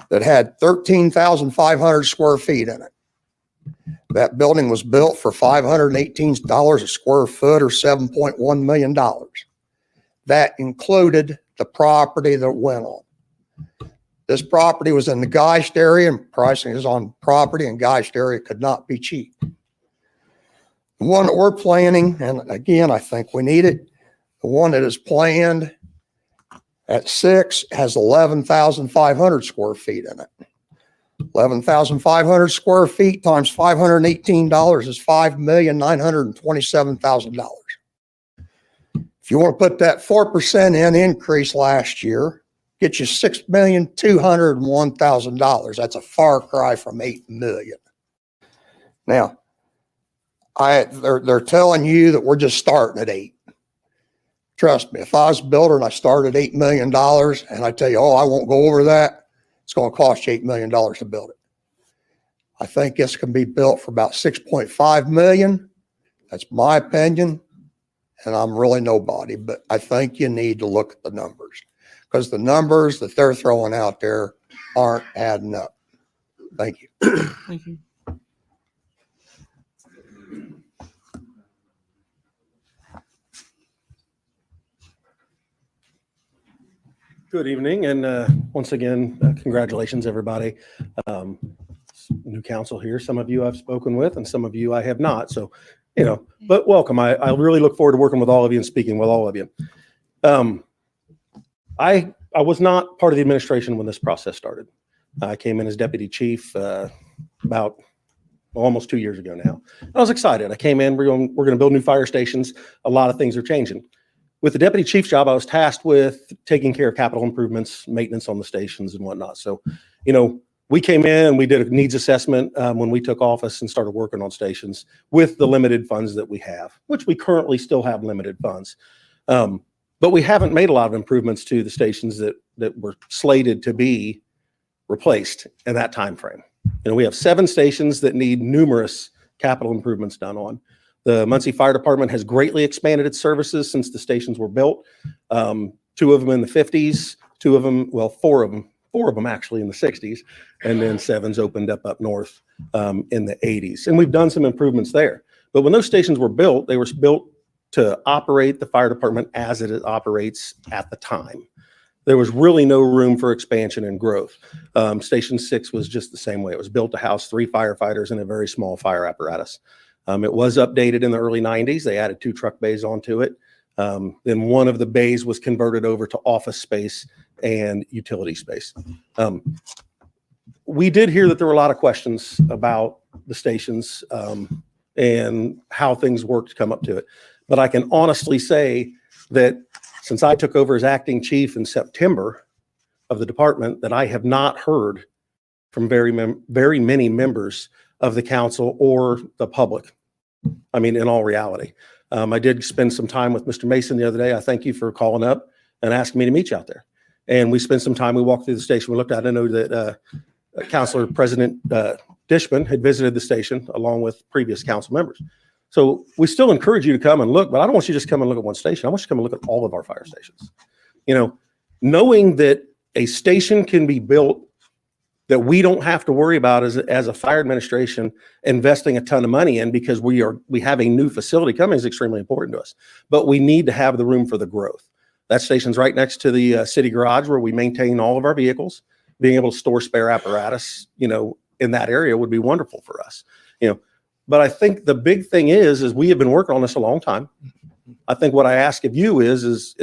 that had 13,500 square feet in it. That building was built for $518 a square foot, or $7.1 million. That included the property that went on. This property was in the Geist area, and pricing is on property in Geist area could not be cheap. The one that we're planning, and again, I think we need it, the one that is planned at 6 has 11,500 square feet in it. 11,500 square feet times $518 is $5,927,000. If you want to put that 4% in increase last year, get you $6,201,000. That's a far cry from $8 million. Now, they're telling you that we're just starting at 8. Trust me, if I was a builder and I started $8 million and I tell you, oh, I won't go over that, it's going to cost you $8 million to build it. I think this can be built for about $6.5 million. That's my opinion, and I'm really nobody, but I think you need to look at the numbers, because the numbers that they're throwing out there aren't adding up. Thank you. Thank you. Good evening, and once again, congratulations, everybody. New council here. Some of you I've spoken with, and some of you I have not. So, but welcome. I really look forward to working with all of you and speaking with all of you. I was not part of the administration when this process started. I came in as deputy chief about almost 2 years ago now. I was excited. I came in. We're going to build new fire stations. A lot of things are changing. With the deputy chief job, I was tasked with taking care of capital improvements, maintenance on the stations and whatnot. So, we came in and we did a needs assessment when we took office and started working on stations with the limited funds that we have, which we currently still have limited funds. But we haven't made a lot of improvements to the stations that were slated to be replaced in that time frame. We have 7 stations that need numerous capital improvements done on. The Muncie Fire Department has greatly expanded its services since the stations were built. 2 of them in the 50s, 2 of them, well, 4 of them actually in the 60s, and then 7's opened up north in the 80s. And we've done some improvements there. But when those stations were built, they were built to operate the fire department as it operates at the time. There was really no room for expansion and growth. Station 6 was just the same way. It was built to house 3 firefighters and a very small fire apparatus. It was updated in the early 90s. They added 2 truck bays onto it. Then one of the bays was converted over to office space and utility space. We did hear that there were a lot of questions about the stations and how things worked to come up to it. But I can honestly say that since I took over as acting chief in September of the department, that I have not heard from very many members of the council or the public. I mean, in all reality. I did spend some time with Mr. Mason the other day. I thank you for calling up and asking me to meet you out there. And we spent some time, we walked through the station, we looked at it. I know that Councilor President Dishman had visited the station along with previous council members. So we still encourage you to come and look, but I don't want you to just come and look at one station. I want you to come and look at all of our fire stations. You know, knowing that a station can be built that we don't have to worry about as a fire administration investing a ton of money in because we have a new facility coming is extremely important to us. But we need to have the room for the growth. That station's right next to the city garage where we maintain all of our vehicles. Being able to store spare apparatus, you know, in that area would be wonderful for us. You know, but I think the big thing is we have been working on this a long time. I think what I ask of you is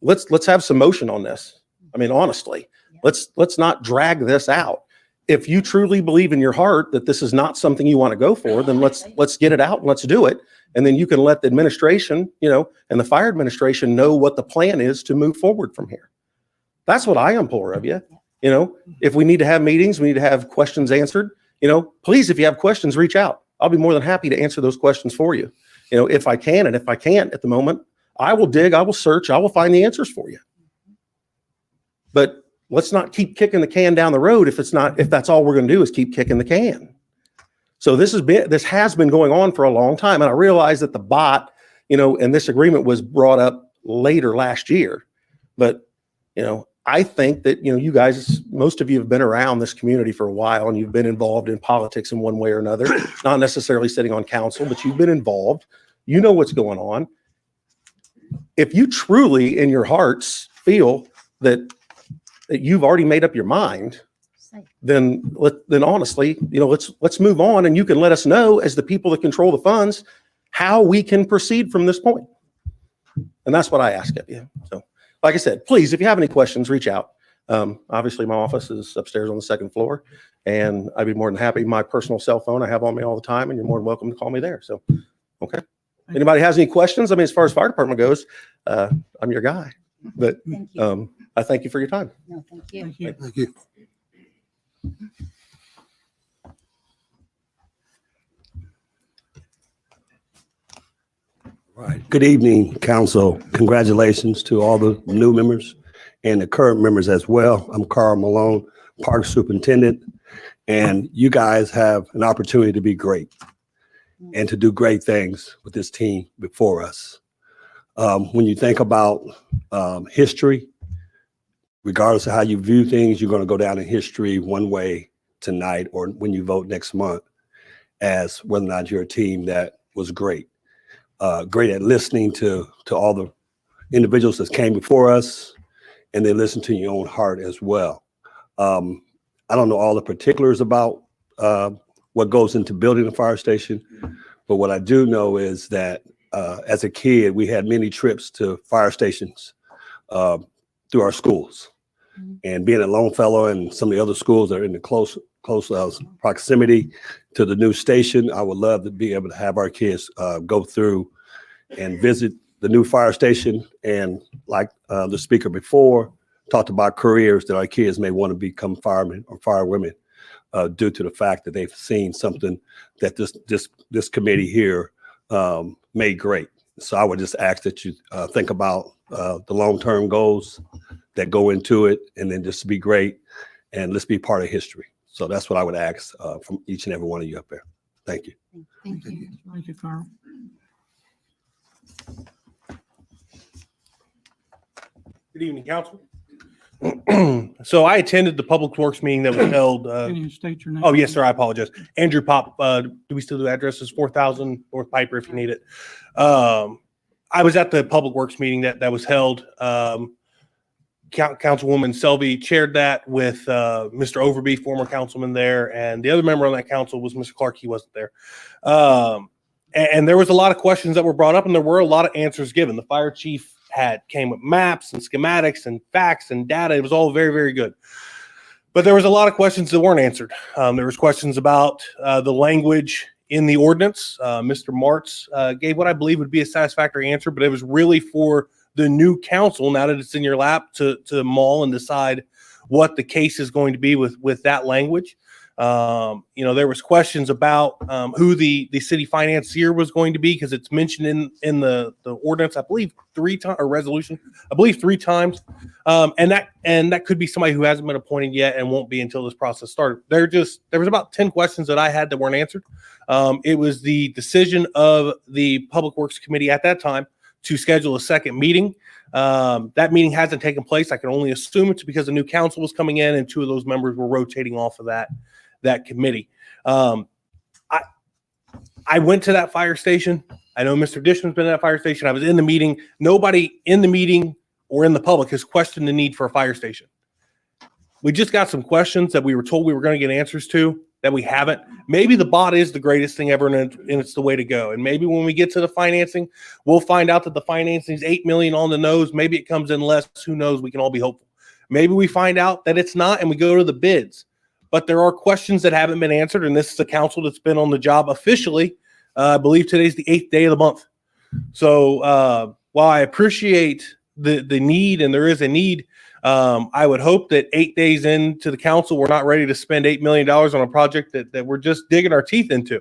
let's have some motion on this. I mean, honestly, let's not drag this out. If you truly believe in your heart that this is not something you want to go for, then let's get it out and let's do it. And then you can let the administration, you know, and the fire administration know what the plan is to move forward from here. That's what I implore of you. You know, if we need to have meetings, we need to have questions answered, you know, please, if you have questions, reach out. I'll be more than happy to answer those questions for you. You know, if I can, and if I can't at the moment, I will dig, I will search, I will find the answers for you. But let's not keep kicking the can down the road if that's all we're going to do is keep kicking the can. So this has been going on for a long time. And I realize that the bot, you know, and this agreement was brought up later last year. But, you know, I think that, you know, you guys, most of you have been around this community for a while and you've been involved in politics in one way or another, not necessarily sitting on council, but you've been involved. You know what's going on. If you truly in your hearts feel that you've already made up your mind, then honestly, you know, let's move on and you can let us know as the people that control the funds, how we can proceed from this point. And that's what I ask of you. So like I said, please, if you have any questions, reach out. Obviously my office is upstairs on the 2nd floor and I'd be more than happy. My personal cell phone I have on me all the time and you're more than welcome to call me there. So, okay. Anybody has any questions? I mean, as far as fire department goes, I'm your guy, but I thank you for your time. No, thank you. Thank you. Thank you. Right. Good evening, council. Congratulations to all the new members and the current members as well. I'm Carl Malone, Park Superintendent, and you guys have an opportunity to be great and to do great things with this team before us. When you think about history, regardless of how you view things, you're going to go down in history one way tonight or when you vote next month as whether or not you're a team that was great. Great at listening to all the individuals that came before us, and they listen to your own heart as well. I don't know all the particulars about what goes into building a fire station, but what I do know is that as a kid, we had many trips to fire stations through our schools. And being at Longfellow and some of the other schools that are in the close proximity to the new station, I would love to be able to have our kids go through and visit the new fire station. And like the speaker before talked about careers that our kids may want to become firemen or firewomen due to the fact that they've seen something that this committee here made great. So I would just ask that you think about the long-term goals that go into it, and then just be great, and let's be part of history. So that's what I would ask from each and every one of you up there. Thank you. Thank you. Thank you, Carl. Good evening, council. So I attended the Public Works meeting that was held. Can you state your name? Oh, yes, sir. I apologize. Andrew Pop. Do we still do addresses? 4000 North Piper if you need it. I was at the Public Works meeting that was held. Councilwoman Selvey chaired that with Mr. Overby, former councilman there, and the other member on that council was Mr. Clark. He wasn't there. And there was a lot of questions that were brought up, and there were a lot of answers given. The fire chief came with maps and schematics and facts and data. It was all very, very good. But there was a lot of questions that weren't answered. There was questions about the language in the ordinance. Mr. Martz gave what I believe would be a satisfactory answer, but it was really for the new council, now that it's in your lap, to mull and decide what the case is going to be with that language. There was questions about who the city financier was going to be, because it's mentioned in the ordinance, I believe 3 times, or resolution, I believe 3 times. And that could be somebody who hasn't been appointed yet and won't be until this process started. There was about 10 questions that I had that weren't answered. It was the decision of the Public Works Committee at that time to schedule a second meeting. That meeting hasn't taken place. I can only assume it's because a new council was coming in and 2 of those members were rotating off of that committee. I went to that fire station. I know Mr. Dishman's been at that fire station. I was in the meeting. Nobody in the meeting or in the public has questioned the need for a fire station. We just got some questions that we were told we were going to get answers to that we haven't. Maybe the bot is the greatest thing ever, and it's the way to go. And maybe when we get to the financing, we'll find out that the financing is $8 million on the nose. Maybe it comes in less. Who knows? We can all be hopeful. Maybe we find out that it's not, and we go to the bids. But there are questions that haven't been answered, and this is a council that's been on the job officially. I believe today's the 8th day of the month. So while I appreciate the need, and there is a need, I would hope that 8 days into the council, we're not ready to spend $8 million on a project that we're just digging our teeth into.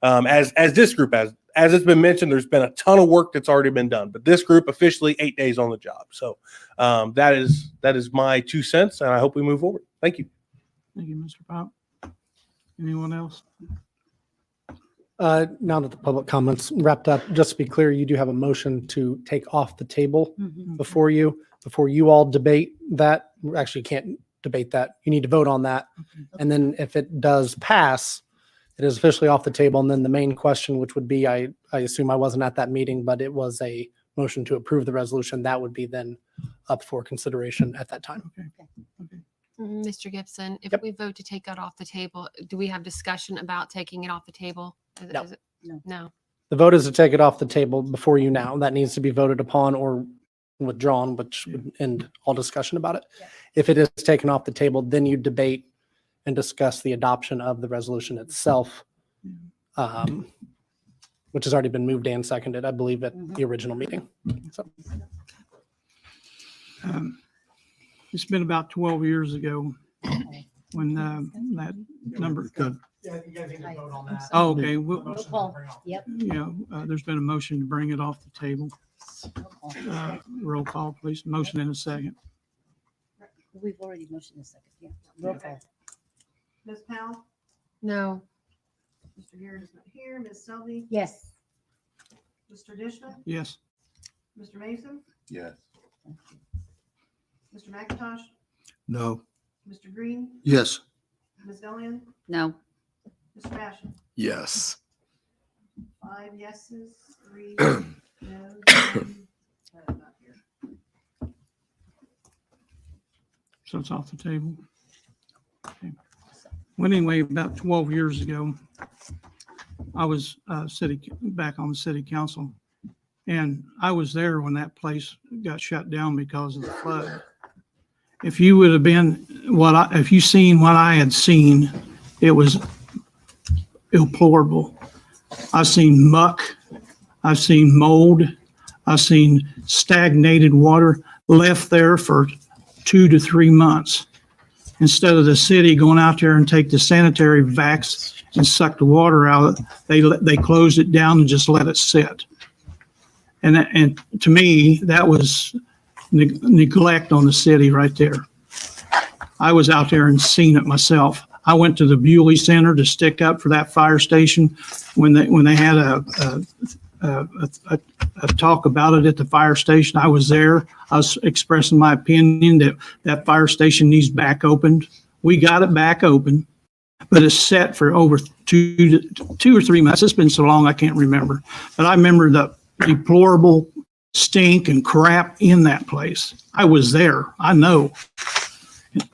As this group has. As it's been mentioned, there's been a ton of work that's already been done, but this group officially 8 days on the job. So that is my 2 cents, and I hope we move forward. Thank you. Thank you, Mr. Pop. Anyone else? Now that the public comments wrapped up, just to be clear, you do have a motion to take off the table before you all debate that. Actually, you can't debate that. You need to vote on that. And then if it does pass, it is officially off the table. And then the main question, which would be, I assume I wasn't at that meeting, but it was a motion to approve the resolution. That would be then up for consideration at that time. Okay. Mr. Gibson, if we vote to take that off the table, do we have discussion about taking it off the table? No. No. The vote is to take it off the table before you now. That needs to be voted upon or withdrawn, which would end all discussion about it. If it is taken off the table, then you debate and discuss the adoption of the resolution itself, which has already been moved and seconded, I believe, at the original meeting. So. It's been about 12 years ago when that number. Yeah, you guys need to vote on that. Oh, okay. Yep. Yeah, there's been a motion to bring it off the table. Roll call, please. Motion in a second. We've already motioned a second. Yeah. Roll call. Ms. Powell? No. Mr. Garrett is not here. Ms. Selby? Yes. Mr. Dishman? Yes. Mr. Mason? Yes. Mr. McIntosh? No. Mr. Green? Yes. Ms. Delian? No. Mr. Basham? Yes. 5 yeses, 3 noes, and not here. So it's off the table. Okay. Well, anyway, about 12 years ago, I was back on the city council, and I was there when that place got shut down because of the flood. If you would have been if you seen what I had seen, it was deplorable. I've seen muck, I've seen mold, I've seen stagnated water left there for 2 to 3 months. Instead of the city going out there and take the sanitary vacs and suck the water out, they closed it down and just let it sit. And to me, that was neglect on the city right there. I was out there and seen it myself. I went to the Bewley Center to stick up for that fire station when they had a talk about it at the fire station. I was there. I was expressing my opinion that that fire station needs back opened. We got it back open, but it's set for over two or 3 months. It's been so long I can't remember. But I remember the deplorable stink and crap in that place. I was there. I know.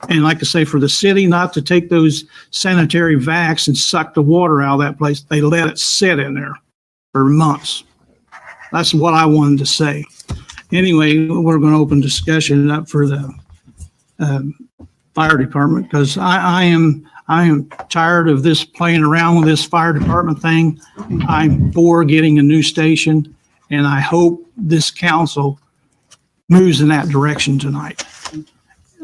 And like I say, for the city not to take those sanitary vacs and suck the water out of that place, they let it sit in there for months. That's what I wanted to say. Anyway, we're going to open discussion up for the fire department, because I am tired of this playing around with this fire department thing. I'm for getting a new station, and I hope this council moves in that direction tonight.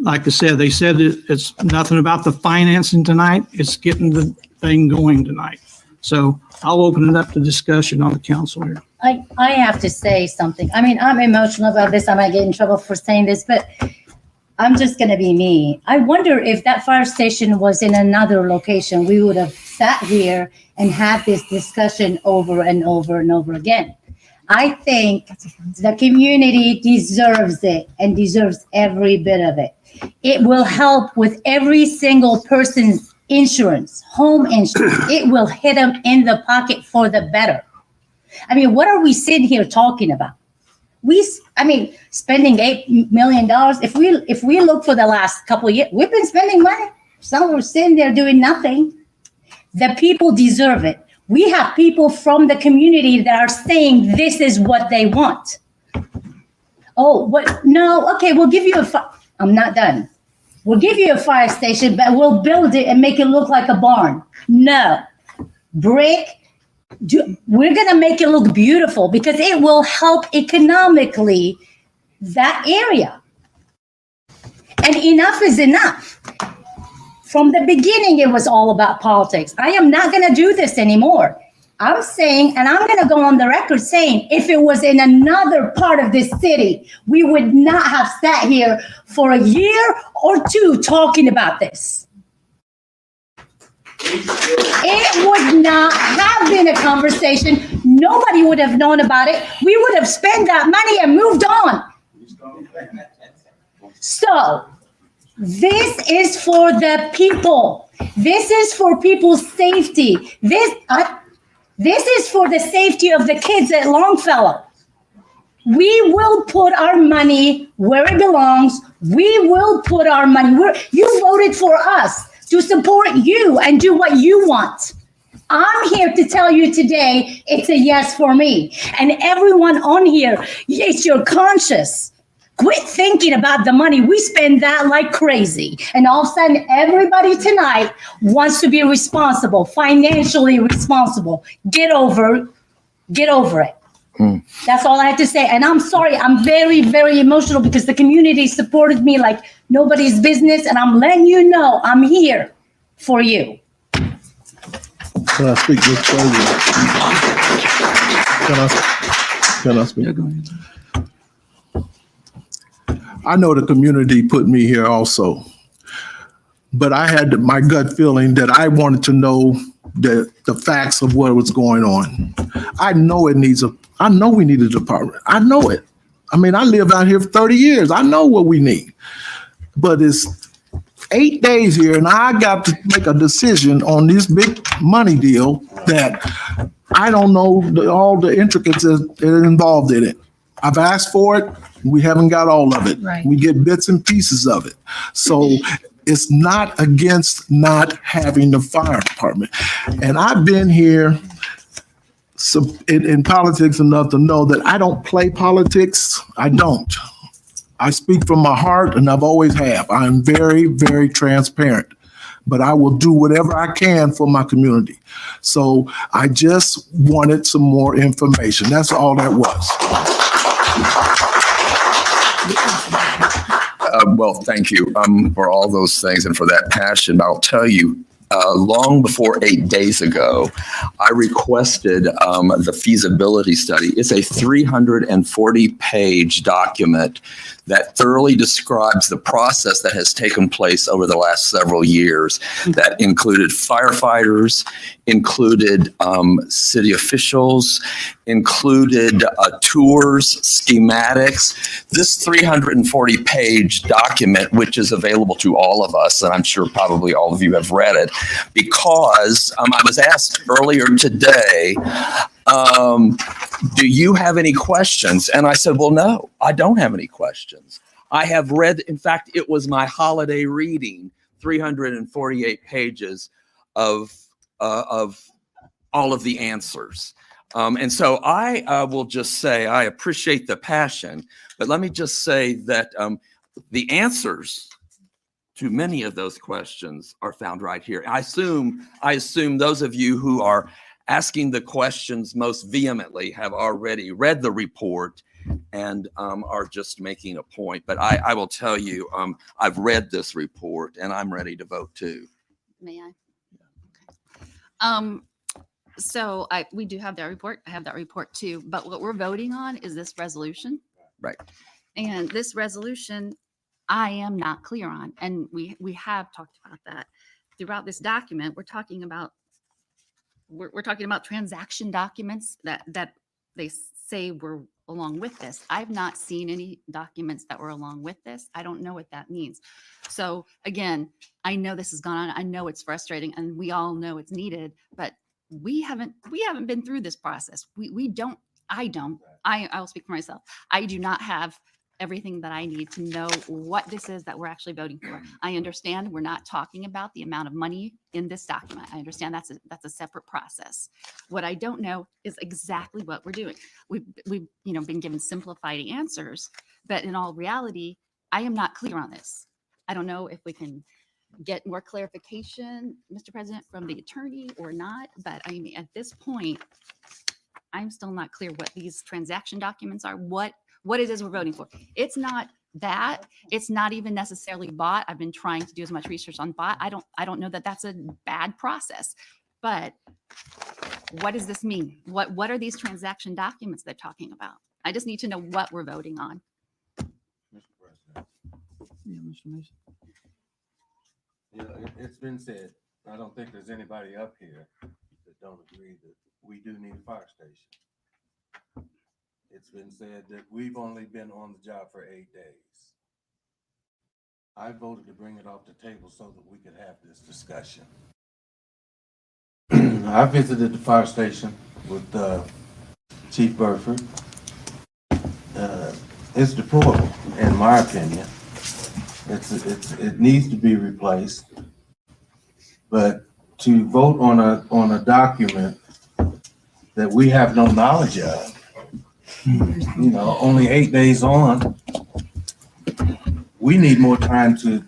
Like I said, they said it's nothing about the financing tonight. It's getting the thing going tonight. So I'll open it up to discussion on the council here. I have to say something. I mean, I'm emotional about this. I might get in trouble for saying this, but I'm just going to be me. I wonder if that fire station was in another location, we would have sat here and had this discussion over and over and over again. I think the community deserves it and deserves every bit of it. It will help with every single person's insurance, home insurance. It will hit them in the pocket for the better. I mean, what are we sitting here talking about? Spending $8 million. If we look for the last couple of years, we've been spending money. Some were sitting there doing nothing. The people deserve it. We have people from the community that are saying this is what they want. Oh, what? No, okay, we'll give you I'm not done. We'll give you a fire station, but we'll build it and make it look like a barn. No. Brick. We're going to make it look beautiful because it will help economically that area. And enough is enough. From the beginning, it was all about politics. I am not going to do this anymore. I'm saying, and I'm going to go on the record saying, if it was in another part of this city, we would not have sat here for a year or two talking about this. It would not have been a conversation. Nobody would have known about it. We would have spent that money and moved on. So this is for the people. This is for people's safety. This is for the safety of the kids at Longfellow. We will put our money where it belongs. We will put our money where you voted for us to support you and do what you want. I'm here to tell you today, it's a yes for me. And everyone on here, it's your conscience. Quit thinking about the money. We spend that like crazy. And all of a sudden, everybody tonight wants to be responsible, financially responsible. Get over it. That's all I have to say. And I'm sorry, I'm very, very emotional because the community supported me like nobody's business. And I'm letting you know I'm here for you. Can I speak, Mr. President? Can I speak? Yeah, go ahead. I know the community put me here also, but I had my gut feeling that I wanted to know the facts of what was going on. I know we need a department. I know it. I mean, I live out here for 30 years. I know what we need, but it's 8 days here and I got to make a decision on this big money deal that I don't know all the intricacies that are involved in it. I've asked for it. We haven't got all of it. Right. We get bits and pieces of it. So it's not against not having the fire department. And I've been here in politics enough to know that I don't play politics. I don't. I speak from my heart, and I've always have. I'm very, very transparent, but I will do whatever I can for my community. So I just wanted some more information. That's all that was. Well, thank you for all those things and for that passion. I'll tell you, long before 8 days ago, I requested the feasibility study. It's a 340-page document that thoroughly describes the process that has taken place over the last several years. That included firefighters, included city officials, included tours, schematics. This 340-page document, which is available to all of us, and I'm sure probably all of you have read it, because I was asked earlier today, do you have any questions? And I said, well, no, I don't have any questions. I have read, in fact, it was my holiday reading, 348 pages of all of the answers. And so I will just say I appreciate the passion, but let me just say that the answers to many of those questions are found right here. I assume those of you who are asking the questions most vehemently have already read the report and are just making a point. But I will tell you, I've read this report and I'm ready to vote too. May I? So we do have that report. I have that report too. But what we're voting on is this resolution. Right. And this resolution, I am not clear on. And we have talked about that throughout this document. We're talking about transaction documents that they say were along with this. I've not seen any documents that were along with this. I don't know what that means. So again, I know this has gone on. I know it's frustrating and we all know it's needed, but we haven't been through this process. I'll speak for myself. I do not have everything that I need to know what this is that we're actually voting for. I understand we're not talking about the amount of money in this document. I understand that's a separate process. What I don't know is exactly what we're doing. We've been given simplified answers, but in all reality, I am not clear on this. I don't know if we can get more clarification, Mr. President, from the attorney or not, but I mean, at this point, I'm still not clear what these transaction documents are, what it is we're voting for. It's not that. It's not even necessarily bot. I've been trying to do as much research on bot. I don't know that that's a bad process, but what does this mean? What are these transaction documents they're talking about? I just need to know what we're voting on. Mr. President. Yeah, Mr. Mason. It's been said, I don't think there's anybody up here that don't agree that we do need a fire station. It's been said that we've only been on the job for 8 days. I voted to bring it off the table so that we could have this discussion. I visited the fire station with Chief Burford. It's deplorable, in my opinion. It needs to be replaced. But to vote on a document that we have no knowledge of, only 8 days on, we need more time to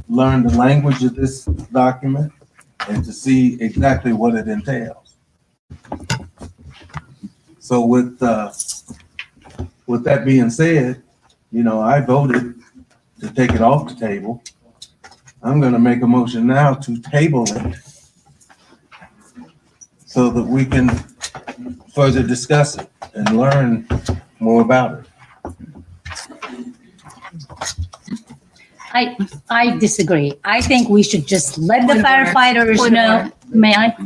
learn the language of this document and to see exactly what it entails. So with that being said, I voted to take it off the table. I'm going to make a motion now to table it so that we can further discuss it and learn more about it. I disagree. I think we should just let the firefighters know. May I?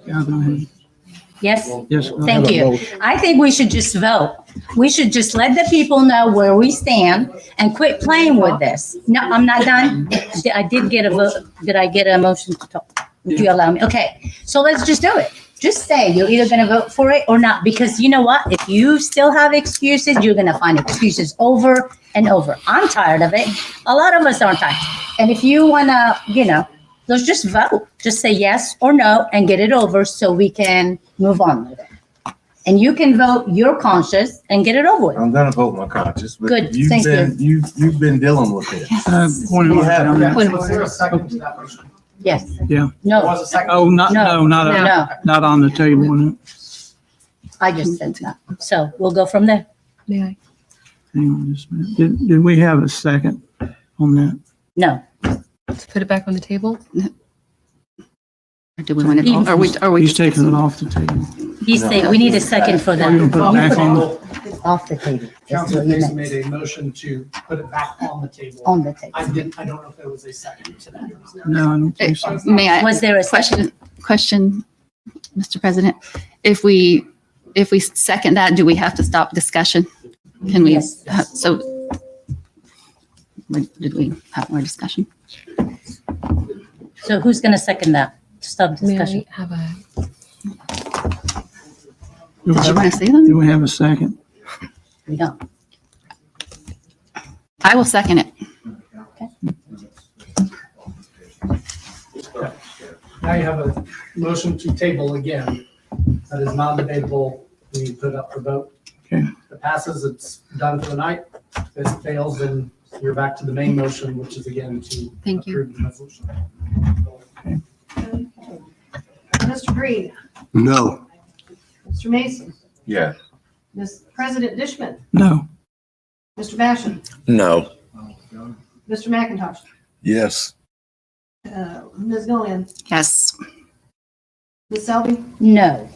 Yeah, go ahead. Yes? Yes. Thank you. I think we should just vote. We should just let the people know where we stand and quit playing with this. No, I'm not done. I did get a vote. Did I get a motion to talk? Would you allow me? Okay, so let's just do it. Just say you're either going to vote for it or not, because you know what? If you still have excuses, you're going to find excuses over and over. I'm tired of it. A lot of us aren't tired. And if you want to, let's just vote. Just say yes or no and get it over so we can move on with it. And you can vote your conscience and get it over with. I'm going to vote my conscience. But Good, thank you. You've been dealing with it. Point of order on that. Yes. Yeah. No. Oh, not on the table. I just said that. So we'll go from there. Hang on just a minute. Did we have a second on that? No. To put it back on the table? Or do we want to, are we? He's taking it off the table. He's saying, we need a second for that. Are you gonna put it back on the? Off the table. That's Council what you has meant. made a motion to put it back on the table. On the table. I don't know if there was a second to that. No, I don't think so. May I? Was there a second? Question, Mr. President? If we second that, do we have to stop discussion? Can we? Yes. So, did we have more discussion? So who's going to second that? To stop May discussion. I have a, Do we Did you have- want to say them? do we have a second? We don't. I will second it. Now you have a motion to table again. That is non-debatable. We put up for vote. Okay. If it passes, it's done for the night. If it fails, then you're back to the main motion, which is again to Thank you. approve the resolution. Mr. Green, No. Mr. Mason, Yes. Ms. President Dishman, No. Mr. Basham, No. Mr. McIntosh, Yes. Ms. Gillian, Yes. Ms. Selby, No.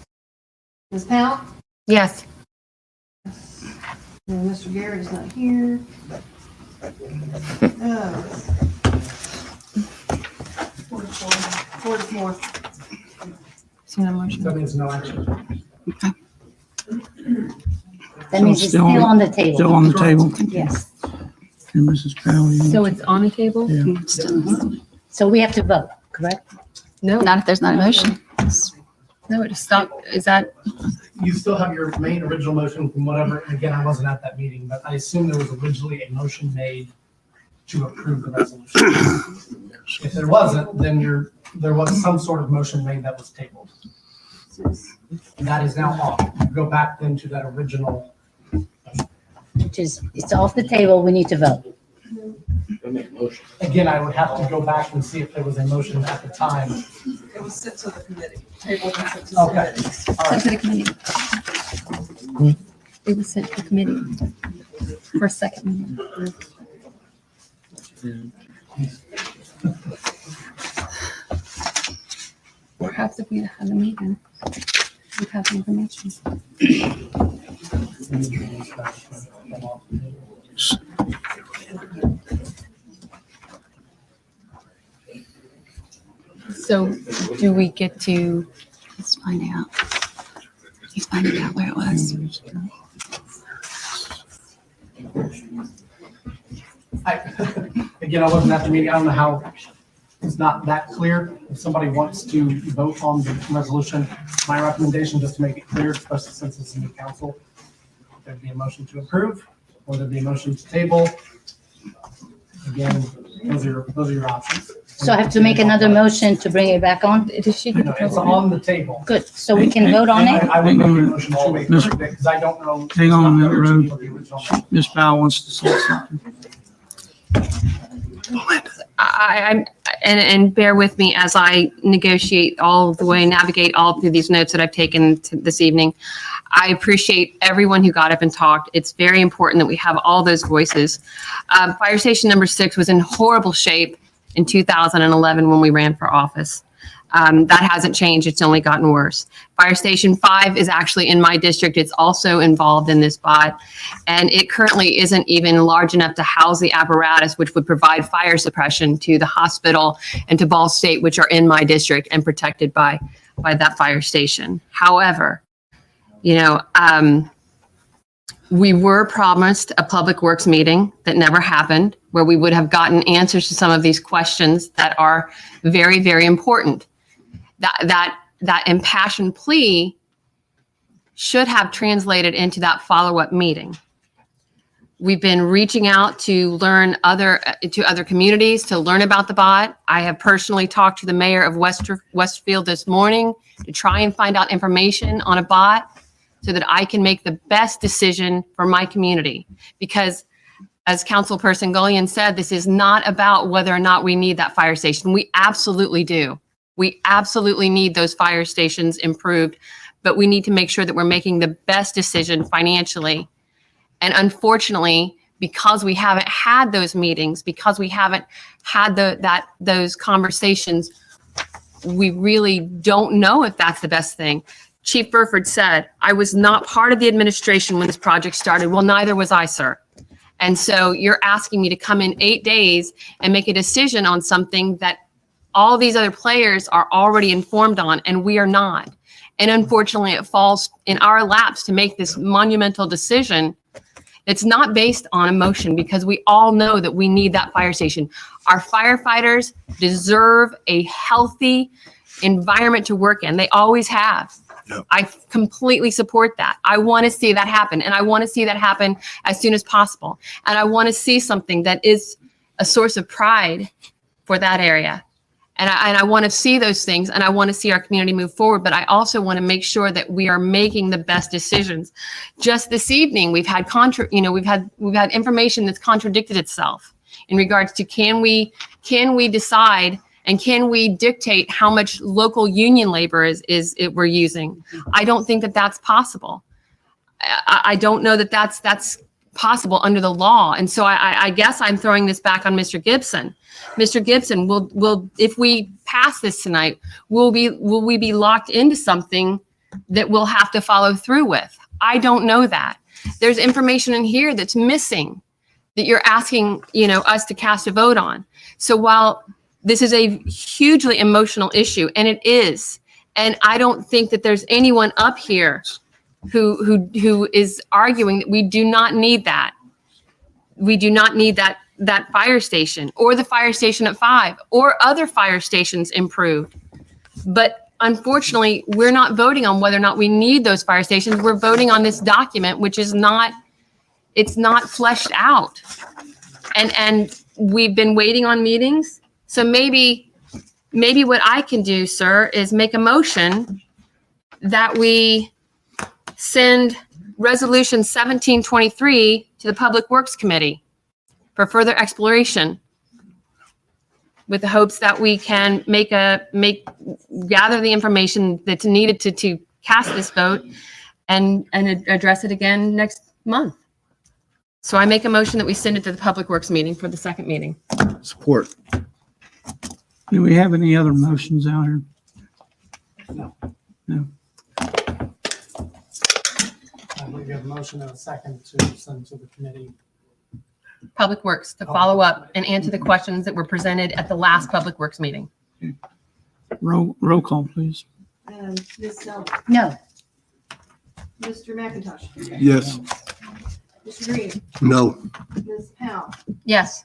Ms. Powell, yes. and Mr. Garrett is not here. Four to four. So no motion. That means no action. That means it's still on the table. Still on the table. Yes. And Mrs. Powell, you- So it's on the table? Yeah. So we have to vote, correct? No, Not if there's not a motion. no, it stopped. Is that, You still have your main original motion from whatever, and again, I wasn't at that meeting, but I assume there was originally a motion made to approve the resolution. If there wasn't, then there was some sort of motion made that was tabled. That is now off. You go back then to that original. Which is, it's off the table. We need to vote. Again, I would have to go back and see if there was a motion at the time. It was sent to the committee. Okay. sent to the committee? It was sent to the committee for a second. Perhaps if we had a meeting, we'd have the information. So do we get to, Let's find out. He's finding out where it was. Again, I wasn't at the meeting. I don't know how, it's not that clear. If somebody wants to vote on the resolution, my recommendation, just to make it clear, especially since it's a new council, there'd be a motion to approve, or there'd be a motion to table. Again, those are your options. So I have to make another motion to bring it back on? does she get No, the it's on the table. Good. So we can vote on it? I would make a motion to make it, because I don't know. Hang on a minute, Rose. What the original- Ms. Powell wants to say something. and bear with me as I negotiate all the way, navigate all through these notes that I've taken this evening. I appreciate everyone who got up and talked. It's very important that we have all those voices. Fire station number 6 was in horrible shape in 2011 when we ran for office. That hasn't changed. It's only gotten worse. Fire Station 5 is actually in my district. It's also involved in this bot, and it currently isn't even large enough to house the apparatus which would provide fire suppression to the hospital and to Ball State, which are in my district and protected by that fire station. However, we were promised a public works meeting that never happened, where we would have gotten answers to some of these questions that are very, very important. That impassioned plea should have translated into that follow-up meeting. We've been reaching out to learn to other communities to learn about the bot. I have personally talked to the mayor of Westfield this morning to try and find out information on a bot so that I can make the best decision for my community. Because as Councilperson Gullion said, this is not about whether or not we need that fire station. We absolutely do. We absolutely need those fire stations improved, but we need to make sure that we're making the best decision financially. And unfortunately, because we haven't had those meetings, because we haven't had those conversations, we really don't know if that's the best thing. Chief Burford said, I was not part of the administration when this project started. Well, neither was I, sir. And so you're asking me to come in 8 days and make a decision on something that all these other players are already informed on, and we are not. And unfortunately, it falls in our laps to make this monumental decision. It's not based on emotion, because we all know that we need that fire station. Our firefighters deserve a healthy environment to work in. They always have. Yep. I completely support that. I want to see that happen, and I want to see that happen as soon as possible. And I want to see something that is a source of pride for that area. And I want to see those things, and I want to see our community move forward. But I also want to make sure that we are making the best decisions. Just this evening, we've had we've had information that's contradicted itself in regards to can we decide and can we dictate how much local union labor we're using. I don't think that that's possible. I don't know that that's possible under the law. And so I guess I'm throwing this back on Mr. Gibson. Mr. Gibson, will if we pass this tonight, will we be locked into something that we'll have to follow through with? I don't know that. There's information in here that's missing that you're asking, us to cast a vote on. So while this is a hugely emotional issue, and it is, and I don't think that there's anyone up here who is arguing that we do not need that. We do not need that fire station, or the fire station at 5, or other fire stations improved. But unfortunately, we're not voting on whether or not we need those fire stations. We're voting on this document, which is not fleshed out. And we've been waiting on meetings. So maybe what I can do, sir, is make a motion that we send Resolution 1723 to the Public Works Committee for further exploration, with the hopes that we can gather the information that's needed to cast this vote and address it again next month. So I make a motion that we send it to the Public Works meeting for the second meeting. Support. Do we have any other motions out here? No. We have a motion and a second to send to the committee. Public Works to follow up and answer the questions that were presented at the last Public Works meeting. Roll call, please. Ms. Selby? No. Mr. McIntosh? Yes. Mr. Green? No. Ms. Powell? Yes.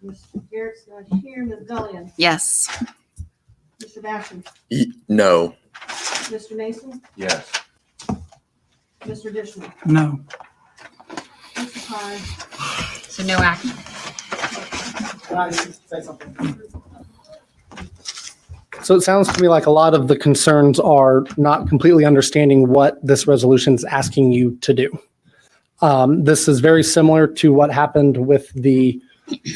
Mr. Garrett's not here. Ms. Gullion? Yes. Mr. Basham? No. Mr. Mason? Yes. Mr. Dishman? No. Mr. Carr? So no action. So it sounds to me like a lot of the concerns are not completely understanding what this resolution is asking you to do. This is very similar to what happened with the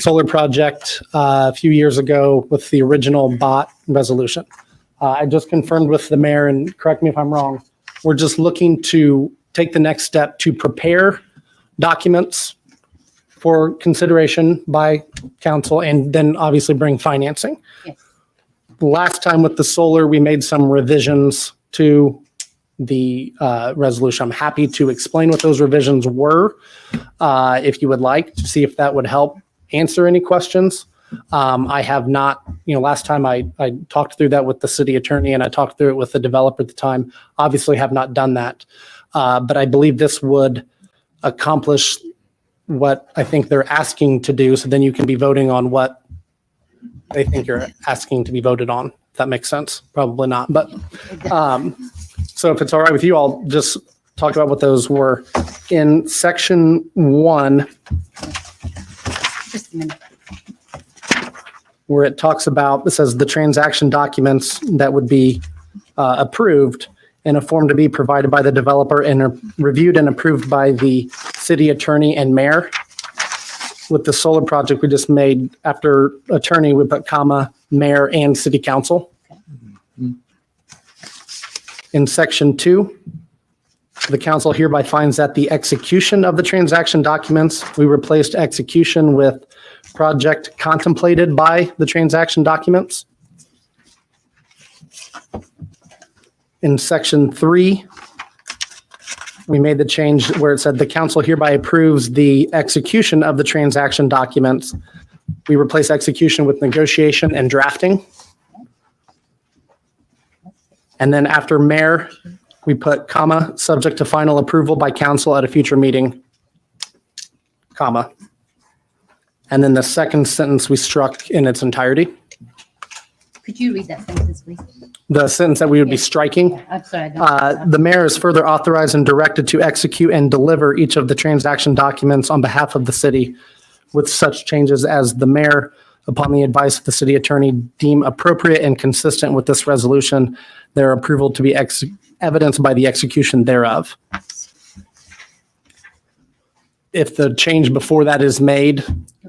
solar project a few years ago with the original BOT resolution. I just confirmed with the mayor, and correct me if I'm wrong, we're just looking to take the next step to prepare documents for consideration by council, and then obviously bring financing. Yes. Last time with the solar, we made some revisions to the resolution. I'm happy to explain what those revisions were, if you would like, to see if that would help answer any questions. I have not, last time I talked through that with the city attorney, and I talked through it with the developer at the time. Obviously have not done that. But I believe this would accomplish what I think they're asking to do. So then you can be voting on what they think you're asking to be voted on. If that makes sense. Probably not. But so if it's all right with you, I'll just talk about what those were. In section 1, Just a minute. where it talks about, it says the transaction documents that would be approved in a form to be provided by the developer and reviewed and approved by the city attorney and mayor. With the solar project, we just made, after attorney, we put comma, mayor and city council. In section 2, The council hereby finds that the execution of the transaction documents, we replaced execution with project contemplated by the transaction documents. In section 3, we made the change where it said the council hereby approves the execution of the transaction documents. We replace execution with negotiation and drafting. And then after mayor, we put comma, subject to final approval by council at a future meeting, comma. And then the second sentence we struck in its entirety. Could you read that sentence, please? The sentence that we would be striking. I'm sorry. I don't- The mayor is further authorized and directed to execute and deliver each of the transaction documents on behalf of the city with such changes as the mayor, upon the advice of the city attorney, deem appropriate and consistent with this resolution, their approval to be evidenced by the execution thereof. If the change before that is made,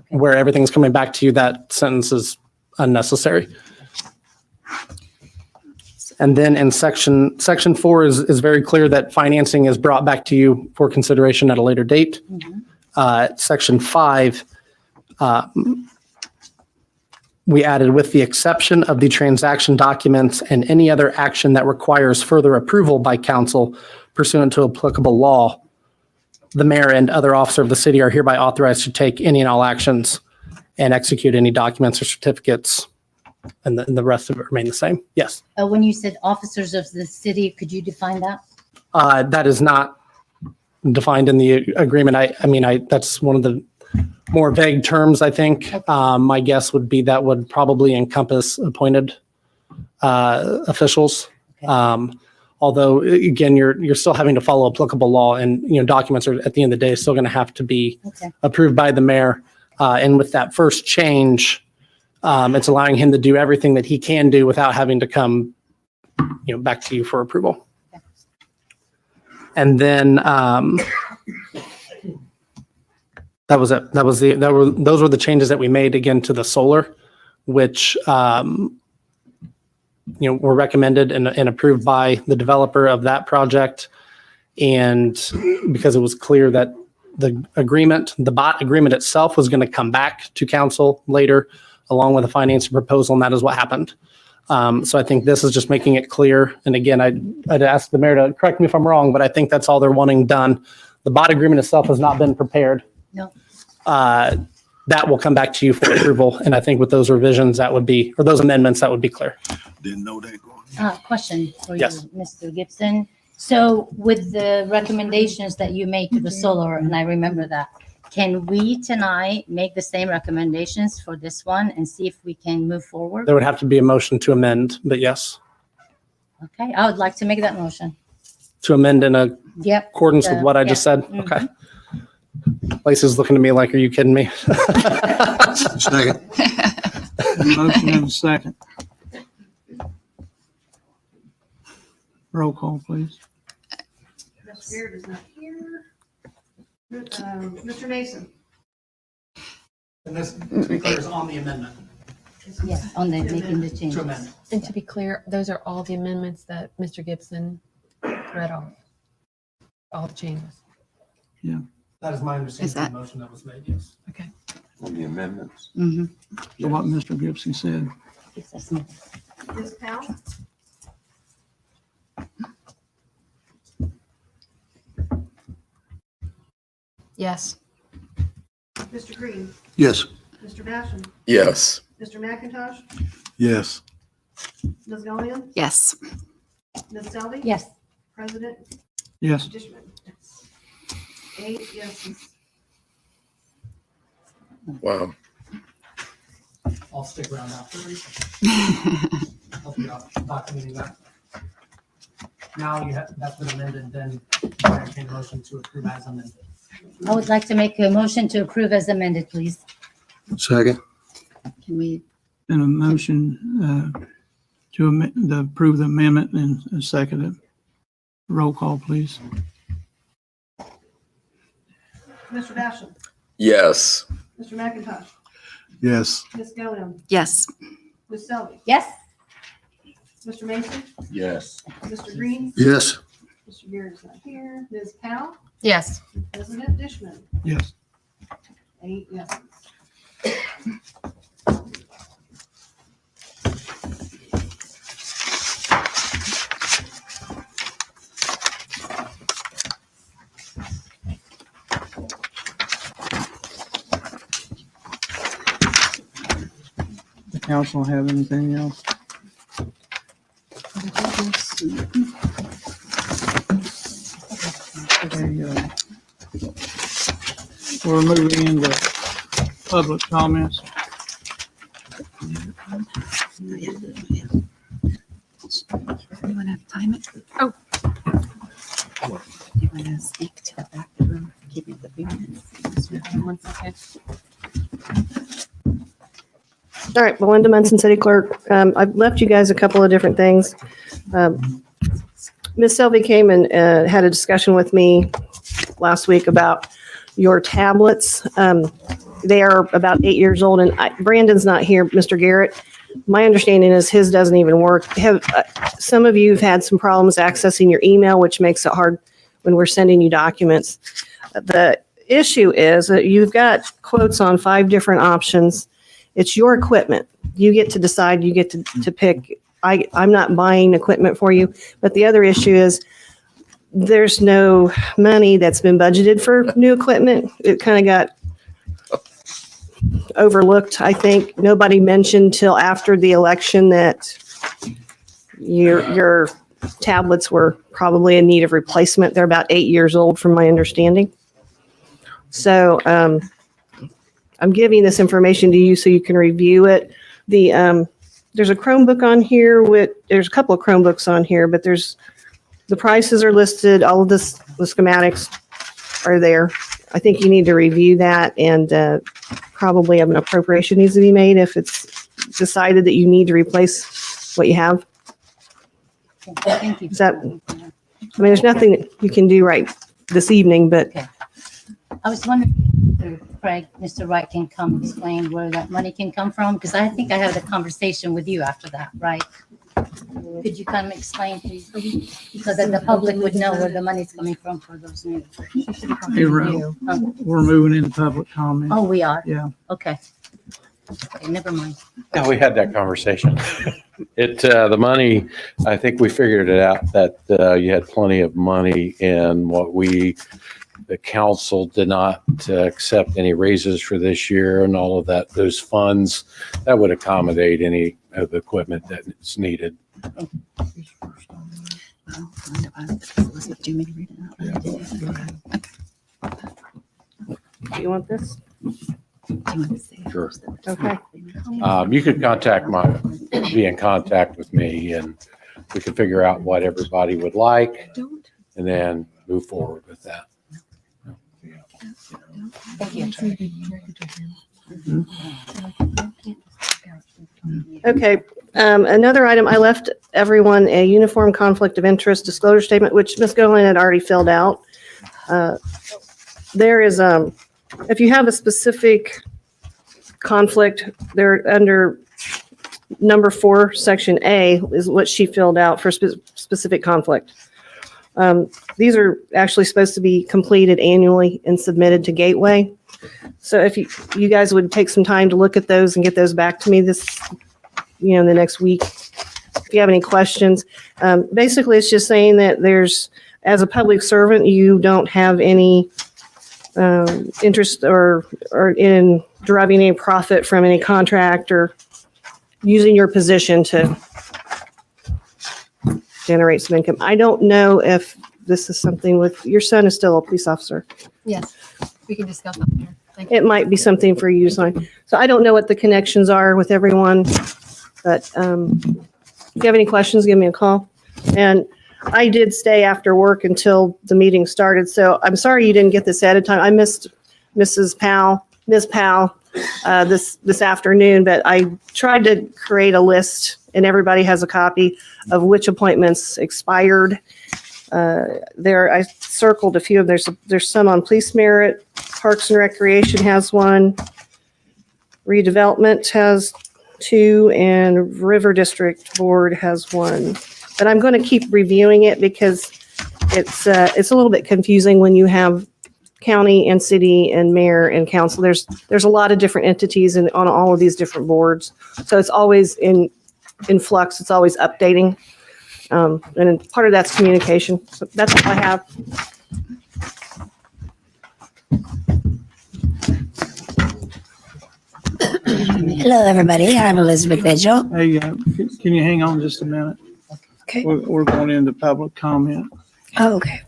where everything's coming back to you, that sentence is unnecessary. And then in section 4 is very clear that financing is brought back to you for consideration at a later date. Section 5, we added with the exception of the transaction documents and any other action that requires further approval by council pursuant to applicable law, the mayor and other officer of the city are hereby authorized to take any and all actions and execute any documents or certificates. And the rest of it remain the same. Yes. When you said officers of the city, could you define that? That is not defined in the agreement. That's one of the more vague terms, I think. My guess would be that would probably encompass appointed officials. Although, again, you're still having to follow applicable law, and documents are at the end of the day still going to have to be approved by the mayor. And with that first change, it's allowing him to do everything that he can do without having to come, back to you for approval. And then that was it. Those were the changes that we made again to the solar, which were recommended and approved by the developer of that project. And because it was clear that the BOT agreement itself was going to come back to council later, along with a financing proposal, and that is what happened. So I think this is just making it clear. And again, I'd ask the mayor to correct me if I'm wrong, but I think that's all they're wanting done. The BOT agreement itself has not been prepared. No. That will come back to you for approval. And I think with those revisions, those amendments, that would be clear. Didn't know that. Question for you, Yes. Mr. Gibson. So with the recommendations that you made to the solar, and I remember that, can we tonight make the same recommendations for this one and see if we can move forward? There would have to be a motion to amend, but yes, Okay, I would like to make that motion. to amend in Yep. accordance with what I just said. Mhm. Okay. Lacey's looking at me like, are you kidding me? Second. Motion and a second. Roll call, please. Mr. Beard is not here. Mr. Mason. And this, to be clear, is on the amendment. Yes, on the making the changes. To amend. And to be clear, those are all the amendments that Mr. Gibson read off. All the changes. Yeah. That is my understanding Is that- of the motion that was made, yes. Okay. On the amendments. Mm-hmm. So what Mr. Gibson said. Ms. Powell. Yes. Mr. Green. Yes. Mr. Basham. Yes. Mr. McIntosh. Yes. Ms. Gillian. Yes. Ms. Selby. Yes. President Yes. Dishman. 8 yeses. Wow. I'll stick around after. Help you out documenting that. Now that's been amended, then I entertain a motion to approve as amended. I would like to make a motion to approve as amended, please. Second. Can we, And a motion to approve the amendment and second it. Roll call, please. Mr. Basham. Yes. Mr. McIntosh. Yes. Ms. Gillian. yes. Ms. Selby. Yes. Mr. Mason. Yes. Mr. Green. Yes. Mr. Garrett's not here. Ms. Powell? Yes. President Dishman? Yes. 8 yeses. The council have anything else? Okay, we're moving into public comments. You want to time it? Oh. You want to speak to the back of the room? Keep it the few minutes. 1 second. All right, Belinda Munson, City Clerk. I've left you guys a couple of different things. Ms. Selvey came and had a discussion with me last week about your tablets. They are about 8 years old, and Brandon's not here, Mr. Garrett. My understanding is his doesn't even work. Some of you have had some problems accessing your email, which makes it hard when we're sending you documents. The issue is that you've got quotes on 5 different options. It's your equipment. You get to decide, you get to pick. I'm not buying equipment for you, but the other issue is there's no money that's been budgeted for new equipment. It kind of got overlooked, I think. Nobody mentioned till after the election that your tablets were probably in need of replacement. They're about 8 years old from my understanding. So I'm giving this information to you so you can review it. There's a Chromebook on here there's a couple of Chromebooks on here, but the prices are listed. All of the schematics are there. I think you need to review that, and probably an appropriation needs to be made if it's decided that you need to replace what you have. Thank you. There's nothing that you can do right this evening, but I was wondering if Mr. Wright can come explain where that money can come from, because I think I had a conversation with you after that, right? Could you come explain, please? Because then the public would know where the money's coming from for those new. Hey, Ro, we're moving into public comment. Oh, we are? Yeah. Okay. Okay, never mind. Yeah, we had that conversation. The money, I think we figured it out that you had plenty of money in the council did not accept any raises for this year, and all of that, those funds that would accommodate any of the equipment that is needed. Do you want me to read it out? do you want this? Sure. Okay. You could be in contact with me, and we could figure out what everybody would like, and then move forward with that. Thank you. Okay, another item, I left everyone a uniform conflict of interest disclosure statement, which Ms. Golan had already filled out. There is, if you have a specific conflict, they're under number 4, section A is what she filled out for specific conflict. These are actually supposed to be completed annually and submitted to Gateway. So if you guys would take some time to look at those and get those back to me in the next week. If you have any questions, basically it's just saying that as a public servant, you don't have any interest or in deriving any profit from any contract or using your position to generate some income. I don't know if this is something your son is still a police officer. Yes, we can discuss that here. Thank you. It might be something for you to sign. So I don't know what the connections are with everyone, but if you have any questions, give me a call. And I did stay after work until the meeting started, so I'm sorry you didn't get this ahead of time. I missed Ms. Powell this afternoon, but I tried to create a list, and everybody has a copy of which appointments expired. I circled a few of there's some on police merit. Parks and Recreation has one. Redevelopment has 2, and River District Board has 1. But I'm going to keep reviewing it because it's a little bit confusing when you have county and city and mayor and council. There's a lot of different entities on all of these different boards. So it's always in flux. It's always updating. And part of that's communication. So that's all I have. Hello, everybody. I'm Elizabeth Vigil. Hey, can you hang on just a minute? Okay. We're going into public comment. Oh, okay.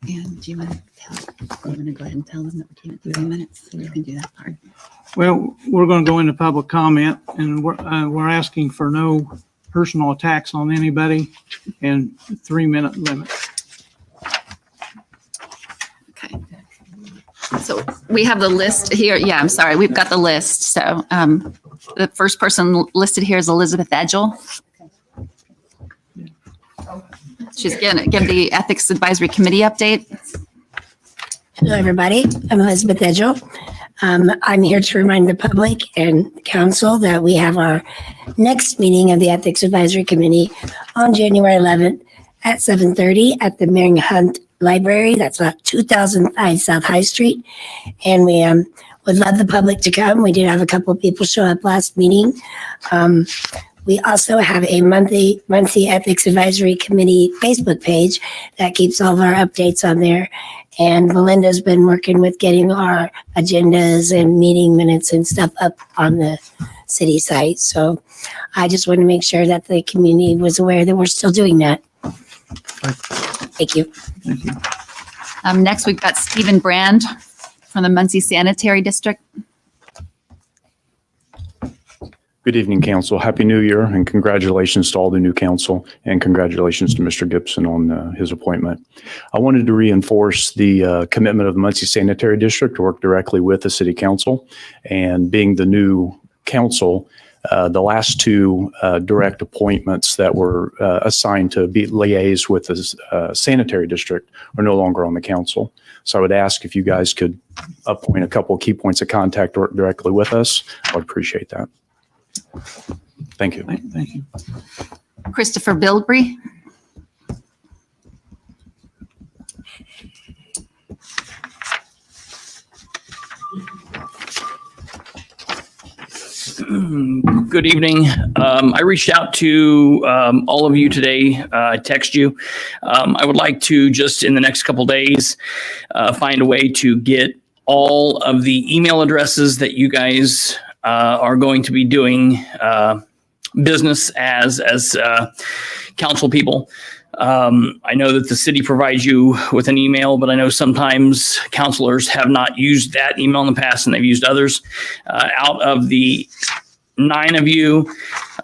And do you want to go ahead and tell them that we can't do 3 minutes? So you can do that part. Well, we're going to go into public comment, and we're asking for no personal attacks on anybody and 3-minute limit. Okay. So we have the list here. Yeah, I'm sorry. We've got the list. So the first person listed here is Elizabeth Edgel. She's going to give the Ethics Advisory Committee update. Hello, everybody. I'm Elizabeth Edgel. I'm here to remind the public and the council that we have our next meeting of the Ethics Advisory Committee on January 11th at 7:30 at the Mary Hunt Library. That's 2005 South High Street. And we would love the public to come. We did have a couple of people show up last meeting. We also have a monthly Ethics Advisory Committee Facebook page that keeps all of our updates on there. And Melinda's been working with getting our agendas and meeting minutes and stuff up on the city site. So I just want to make sure that the community was aware that we're still doing that. Thank you. Thank you. Next, we've got Stephen Brand from the Muncie Sanitary District. Good evening, Council. Happy New Year and congratulations to all the new council and congratulations to Mr. Gibson on his appointment. I wanted to reinforce the commitment of the Muncie Sanitary District to work directly with the City Council. And being the new council, the last two direct appointments that were assigned to be liaise with the Sanitary District are no longer on the council. So I would ask if you guys could appoint a couple of key points of contact to work directly with us. I would appreciate that. Thank you. Thank you. Christopher Bilbrey. Good evening. I reached out to all of you today. I text you. I would like to just in the next couple days find a way to get all of the email addresses that you guys are going to be doing business as council people. I know that the city provides you with an email, but I know sometimes councilors have not used that email in the past and they've used others. Out of the 9 of you,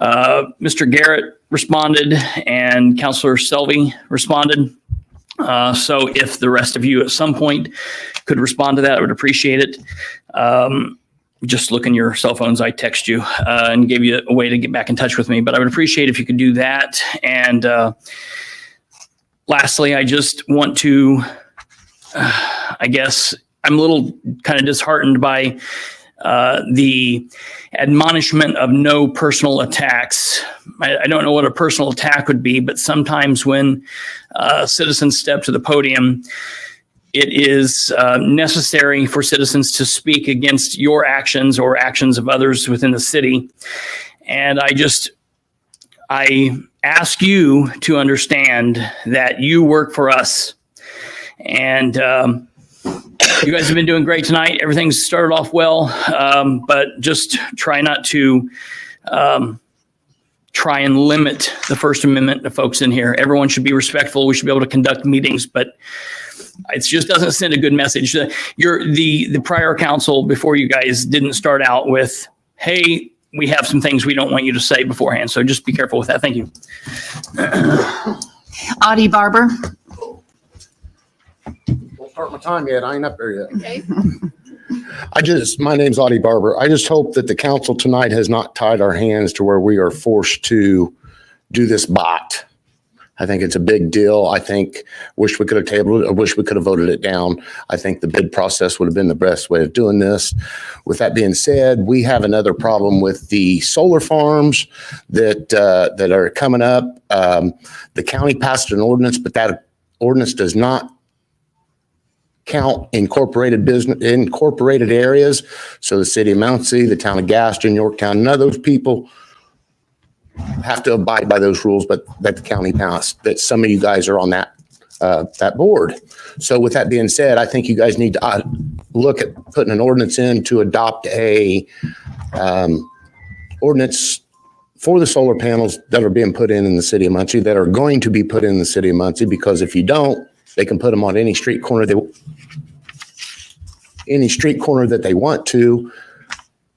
Mr. Garrett responded and Councilor Selvey responded. So if the rest of you at some point could respond to that, I would appreciate it. Just look in your cell phones. I text you and gave you a way to get back in touch with me, but I would appreciate if you could do that. And lastly, I just want to, I guess I'm a little kind of disheartened by the admonishment of no personal attacks. I don't know what a personal attack would be, but sometimes when citizens step to the podium, it is necessary for citizens to speak against your actions or actions of others within the city. And I ask you to understand that you work for us. And you guys have been doing great tonight. Everything's started off well, but just try not to try and limit the First Amendment to folks in here. Everyone should be respectful. We should be able to conduct meetings, but it just doesn't send a good message. The prior council before you guys didn't start out with, hey, we have some things we don't want you to say beforehand. So just be careful with that. Thank you. Audie Barber. Don't start my time yet. I ain't up there yet. Okay. My name's Audie Barber. I just hope that the council tonight has not tied our hands to where we are forced to do this bot. I think it's a big deal. I wish we could have tabled it. I wish we could have voted it down. I think the bid process would have been the best way of doing this. With that being said, we have another problem with the solar farms that are coming up. The county passed an ordinance, but that ordinance does not count incorporated areas. So the city of Muncie, the town of Gaston, Yorktown, none of those people have to abide by those rules, but that the county passed, that some of you guys are on that board. So with that being said, I think you guys need to look at putting an ordinance in to adopt a ordinance for the solar panels that are being put in the city of Muncie, that are going to be put in the city of Muncie, because if you don't, they can put them on any street corner that they want to,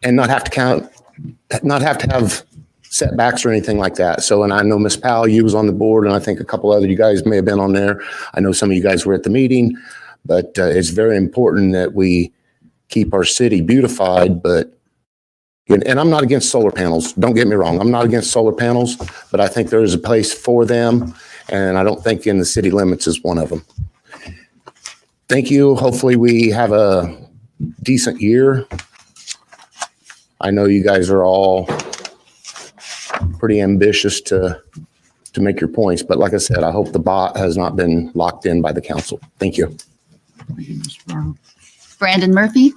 and not have to have setbacks or anything like that. So, and I know Ms. Powell, you was on the board, and I think a couple other you guys may have been on there. I know some of you guys were at the meeting, but it's very important that we keep our city beautified. But, and I'm not against solar panels. Don't get me wrong. I'm not against solar panels, but I think there is a place for them. And I don't think in the city limits is one of them. Thank you. Hopefully we have a decent year. I know you guys are all pretty ambitious to make your points, but like I said, I hope the bot has not been locked in by the council. Thank you. Thank you, Mr. Brown. Brandon Murphy.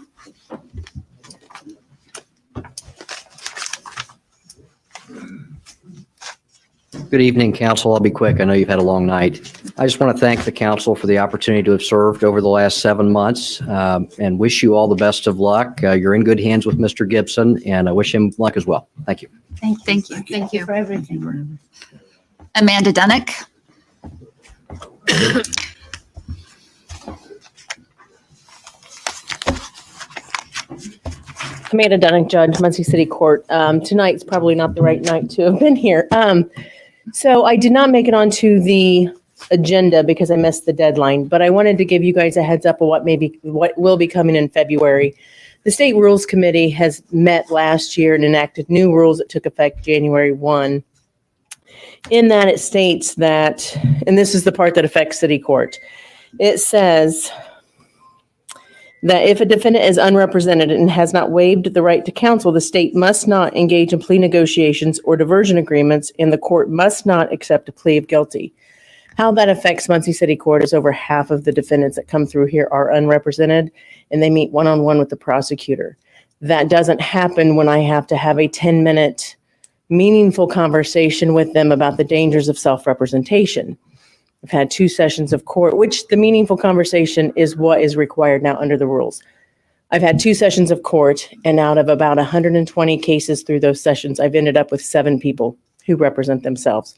Good evening, council. I'll be quick. I know you've had a long night. I just want to thank the council for the opportunity to have served over the last 7 months and wish you all the best of luck. You're in good hands with Mr. Gibson, and I wish him luck as well. Thank you. Thank you. Thank you for everything. Amanda Dunick. Amanda Dunning, Judge, Muncie City Court. Tonight's probably not the right night to have been here. So I did not make it onto the agenda because I missed the deadline, but I wanted to give you guys a heads up of what will be coming in February. The State Rules Committee has met last year and enacted new rules that took effect January 1. In that it states that, and this is the part that affects City Court, it says that if a defendant is unrepresented and has not waived the right to counsel, the state must not engage in plea negotiations or diversion agreements, and the court must not accept a plea of guilty. How that affects Muncie City Court is over half of the defendants that come through here are unrepresented, and they meet one-on-one with the prosecutor. That doesn't happen when I have to have a 10-minute meaningful conversation with them about the dangers of self-representation. I've had 2 sessions of court, which the meaningful conversation is what is required now under the rules. I've had 2 sessions of court, and out of about 120 cases through those sessions, I've ended up with 7 people who represent themselves.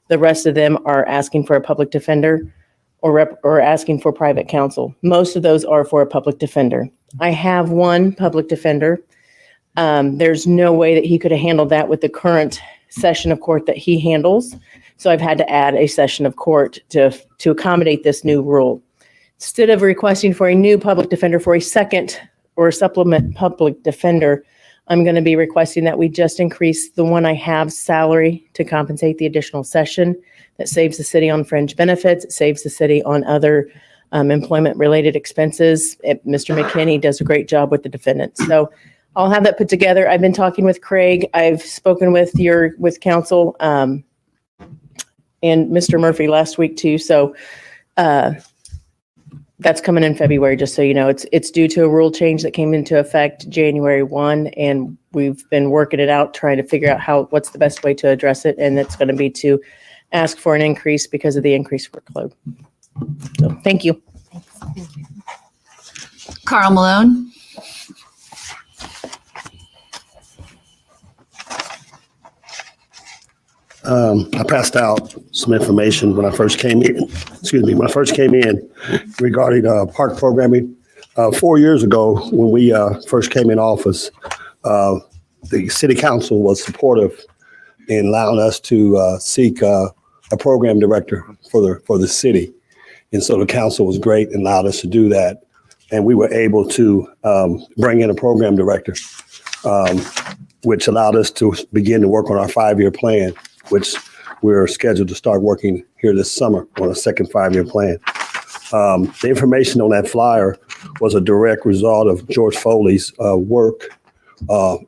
The rest of them are asking for a public defender or asking for private counsel. Most of those are for a public defender. I have one public defender. There's no way that he could have handled that with the current session of court that he handles. So I've had to add a session of court to accommodate this new rule. Instead of requesting for a new public defender for a second or supplement public defender, I'm going to be requesting that we just increase the one I have salary to compensate the additional session. That saves the city on fringe benefits. It saves the city on other employment-related expenses. Mr. McKinney does a great job with the defendants. So I'll have that put together. I've been talking with Craig. I've spoken with counsel and Mr. Murphy last week too. So that's coming in February, just so you know. It's due to a rule change that came into effect January 1, and we've been working it out, trying to figure out what's the best way to address it, and it's going to be to ask for an increase because of the increased workload. So, thank you. Carl Malone. I passed out some information when I first came in, regarding park programming. 4 years ago, when we first came in office, the city council was supportive in allowing us to seek a program director for the city. And so the council was great and allowed us to do that. And we were able to bring in a program director, which allowed us to begin to work on our 5-year plan, which we're scheduled to start working here this summer on a second 5-year plan. The information on that flyer was a direct result of George Foley's work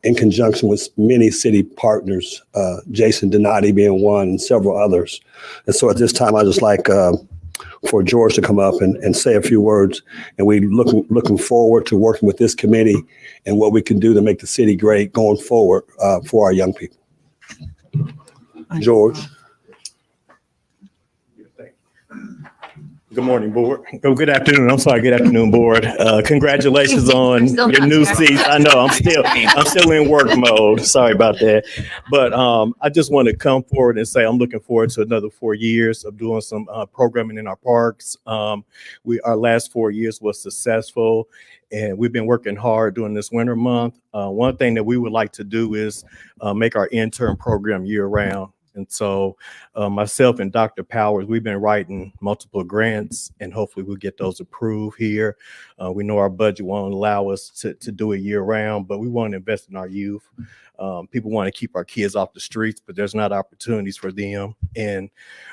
in conjunction with many city partners, Jason Donati being one and several others. And so at this time, I just like for George to come up and say a few words. And we looking forward to working with this committee and what we can do to make the city great going forward for our young people. George. Good morning, board. Oh, good afternoon. I'm sorry. Good afternoon, board. Congratulations on your new seats. I know I'm still in work mode. Sorry about that. But I just want to come forward and say I'm looking forward to another 4 years of doing some programming in our parks. Our last 4 years was successful, and we've been working hard during this winter month. One thing that we would like to do is make our intern program year round. And so myself and Dr. Powers, we've been writing multiple grants, and hopefully we'll get those approved here. We know our budget won't allow us to do it year round, but we want to invest in our youth. People want to keep our kids off the streets, but there's not opportunities for them. And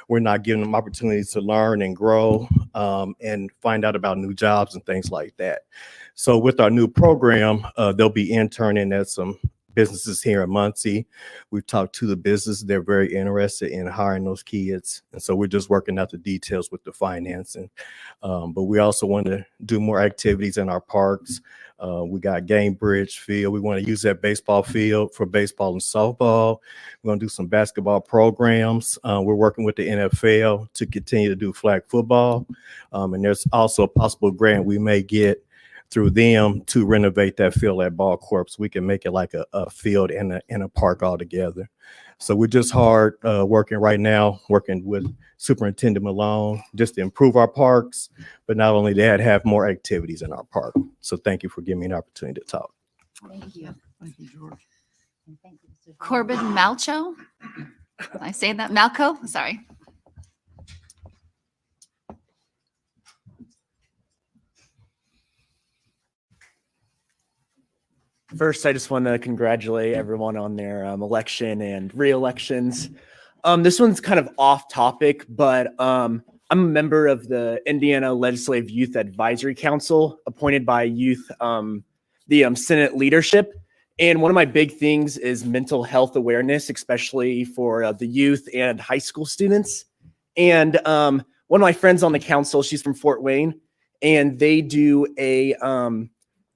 we're not giving them opportunities to learn and grow and find out about new jobs and things like that. So with our new program, they'll be interning at some businesses here in Muncie. We've talked to the business. They're very interested in hiring those kids. And so we're just working out the details with the financing. But we also want to do more activities in our parks. We got Game Bridge field. We want to use that baseball field for baseball and softball. We're going to do some basketball programs. We're working with the NFL to continue to do flag football. And there's also a possible grant we may get through them to renovate that field at Ball Corp. So we can make it like a field and a park altogether. So we're just hard working right now, working with Superintendent Malone just to improve our parks, but not only that, have more activities in our park. So thank you for giving me an opportunity to talk. Thank you. Thank you, George. Corbin Malcho? Did I say that? Malco? Sorry. First, I just want to congratulate everyone on their election and re-elections. This one's kind of off topic, but I'm a member of the Indiana Legislative Youth Advisory Council appointed by the Senate leadership. And one of my big things is mental health awareness, especially for the youth and high school students. And one of my friends on the council, she's from Fort Wayne, and they do a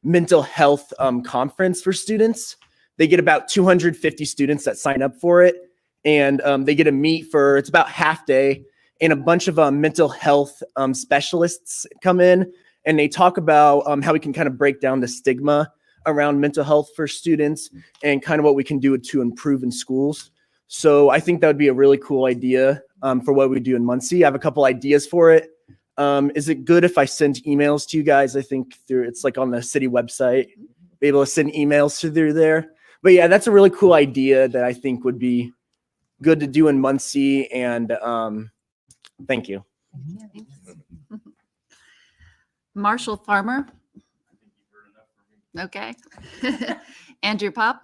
mental health conference for students. They get about 250 students that sign up for it, and they get to meet for, it's about half day, and a bunch of mental health specialists come in, and they talk about how we can kind of break down the stigma around mental health for students and kind of what we can do to improve in schools. So I think that would be a really cool idea for what we do in Muncie. I have a couple ideas for it. Is it good if I send emails to you guys? I think it's like on the city website, be able to send emails through there. But yeah, that's a really cool idea that I think would be good to do in Muncie. And thank you. Marshall Farmer. Okay. Andrew Pop.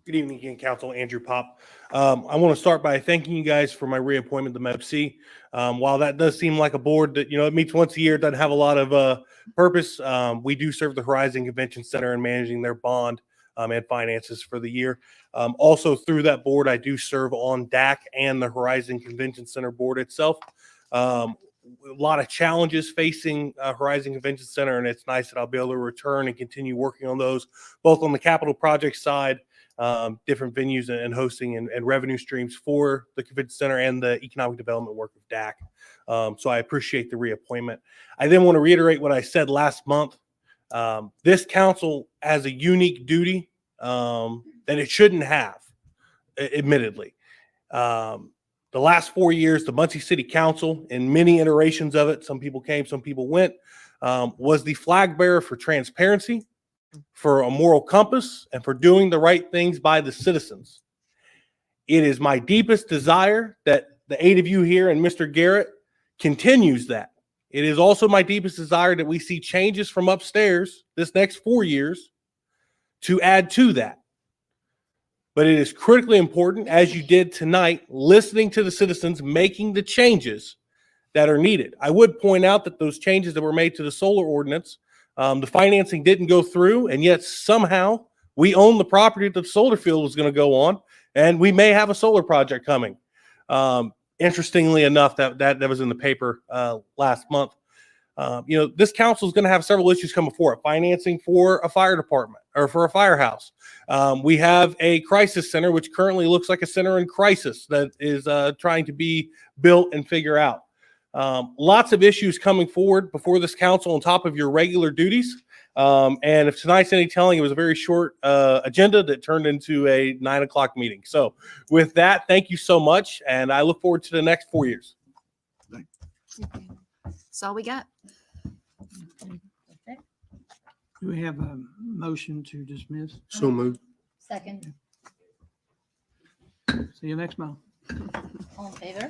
Good evening again, Council. Andrew Pop. I want to start by thanking you guys for my reappointment to MEPC. While that does seem like a board that, it meets once a year, doesn't have a lot of purpose, we do serve the Horizon Convention Center in managing their bond and finances for the year. Also through that board, I do serve on DAC and the Horizon Convention Center board itself. A lot of challenges facing Horizon Convention Center, and it's nice that I'll be able to return and continue working on those, both on the capital project side, different venues and hosting and revenue streams for the convention center and the economic development work of DAC. So I appreciate the reappointment. I then want to reiterate what I said last month. This council has a unique duty that it shouldn't have, admittedly. The last 4 years, the Muncie City Council, in many iterations of it, some people came, some people went, was the flag bearer for transparency, for a moral compass, and for doing the right things by the citizens. It is my deepest desire that the 8 of you here and Mr. Garrett continues that. It is also my deepest desire that we see changes from upstairs this next 4 years to add to that. But it is critically important, as you did tonight, listening to the citizens, making the changes that are needed. I would point out that those changes that were made to the solar ordinance, the financing didn't go through, and yet somehow we own the property that the solar field was going to go on, And we may have a solar project coming. Interestingly enough, that was in the paper last month. This council is going to have several issues come before it. Financing for a fire department or for a firehouse. We have a crisis center, which currently looks like a center in crisis that is trying to be built and figure out. Lots of issues coming forward before this council on top of your regular duties. And if tonight's any telling, it was a very short agenda that turned into a 9 o'clock meeting. So with that, thank you so much. And I look forward to the next 4 years. That's all we got. Do we have a motion to dismiss? So moved. Second. See you next month. All in favor?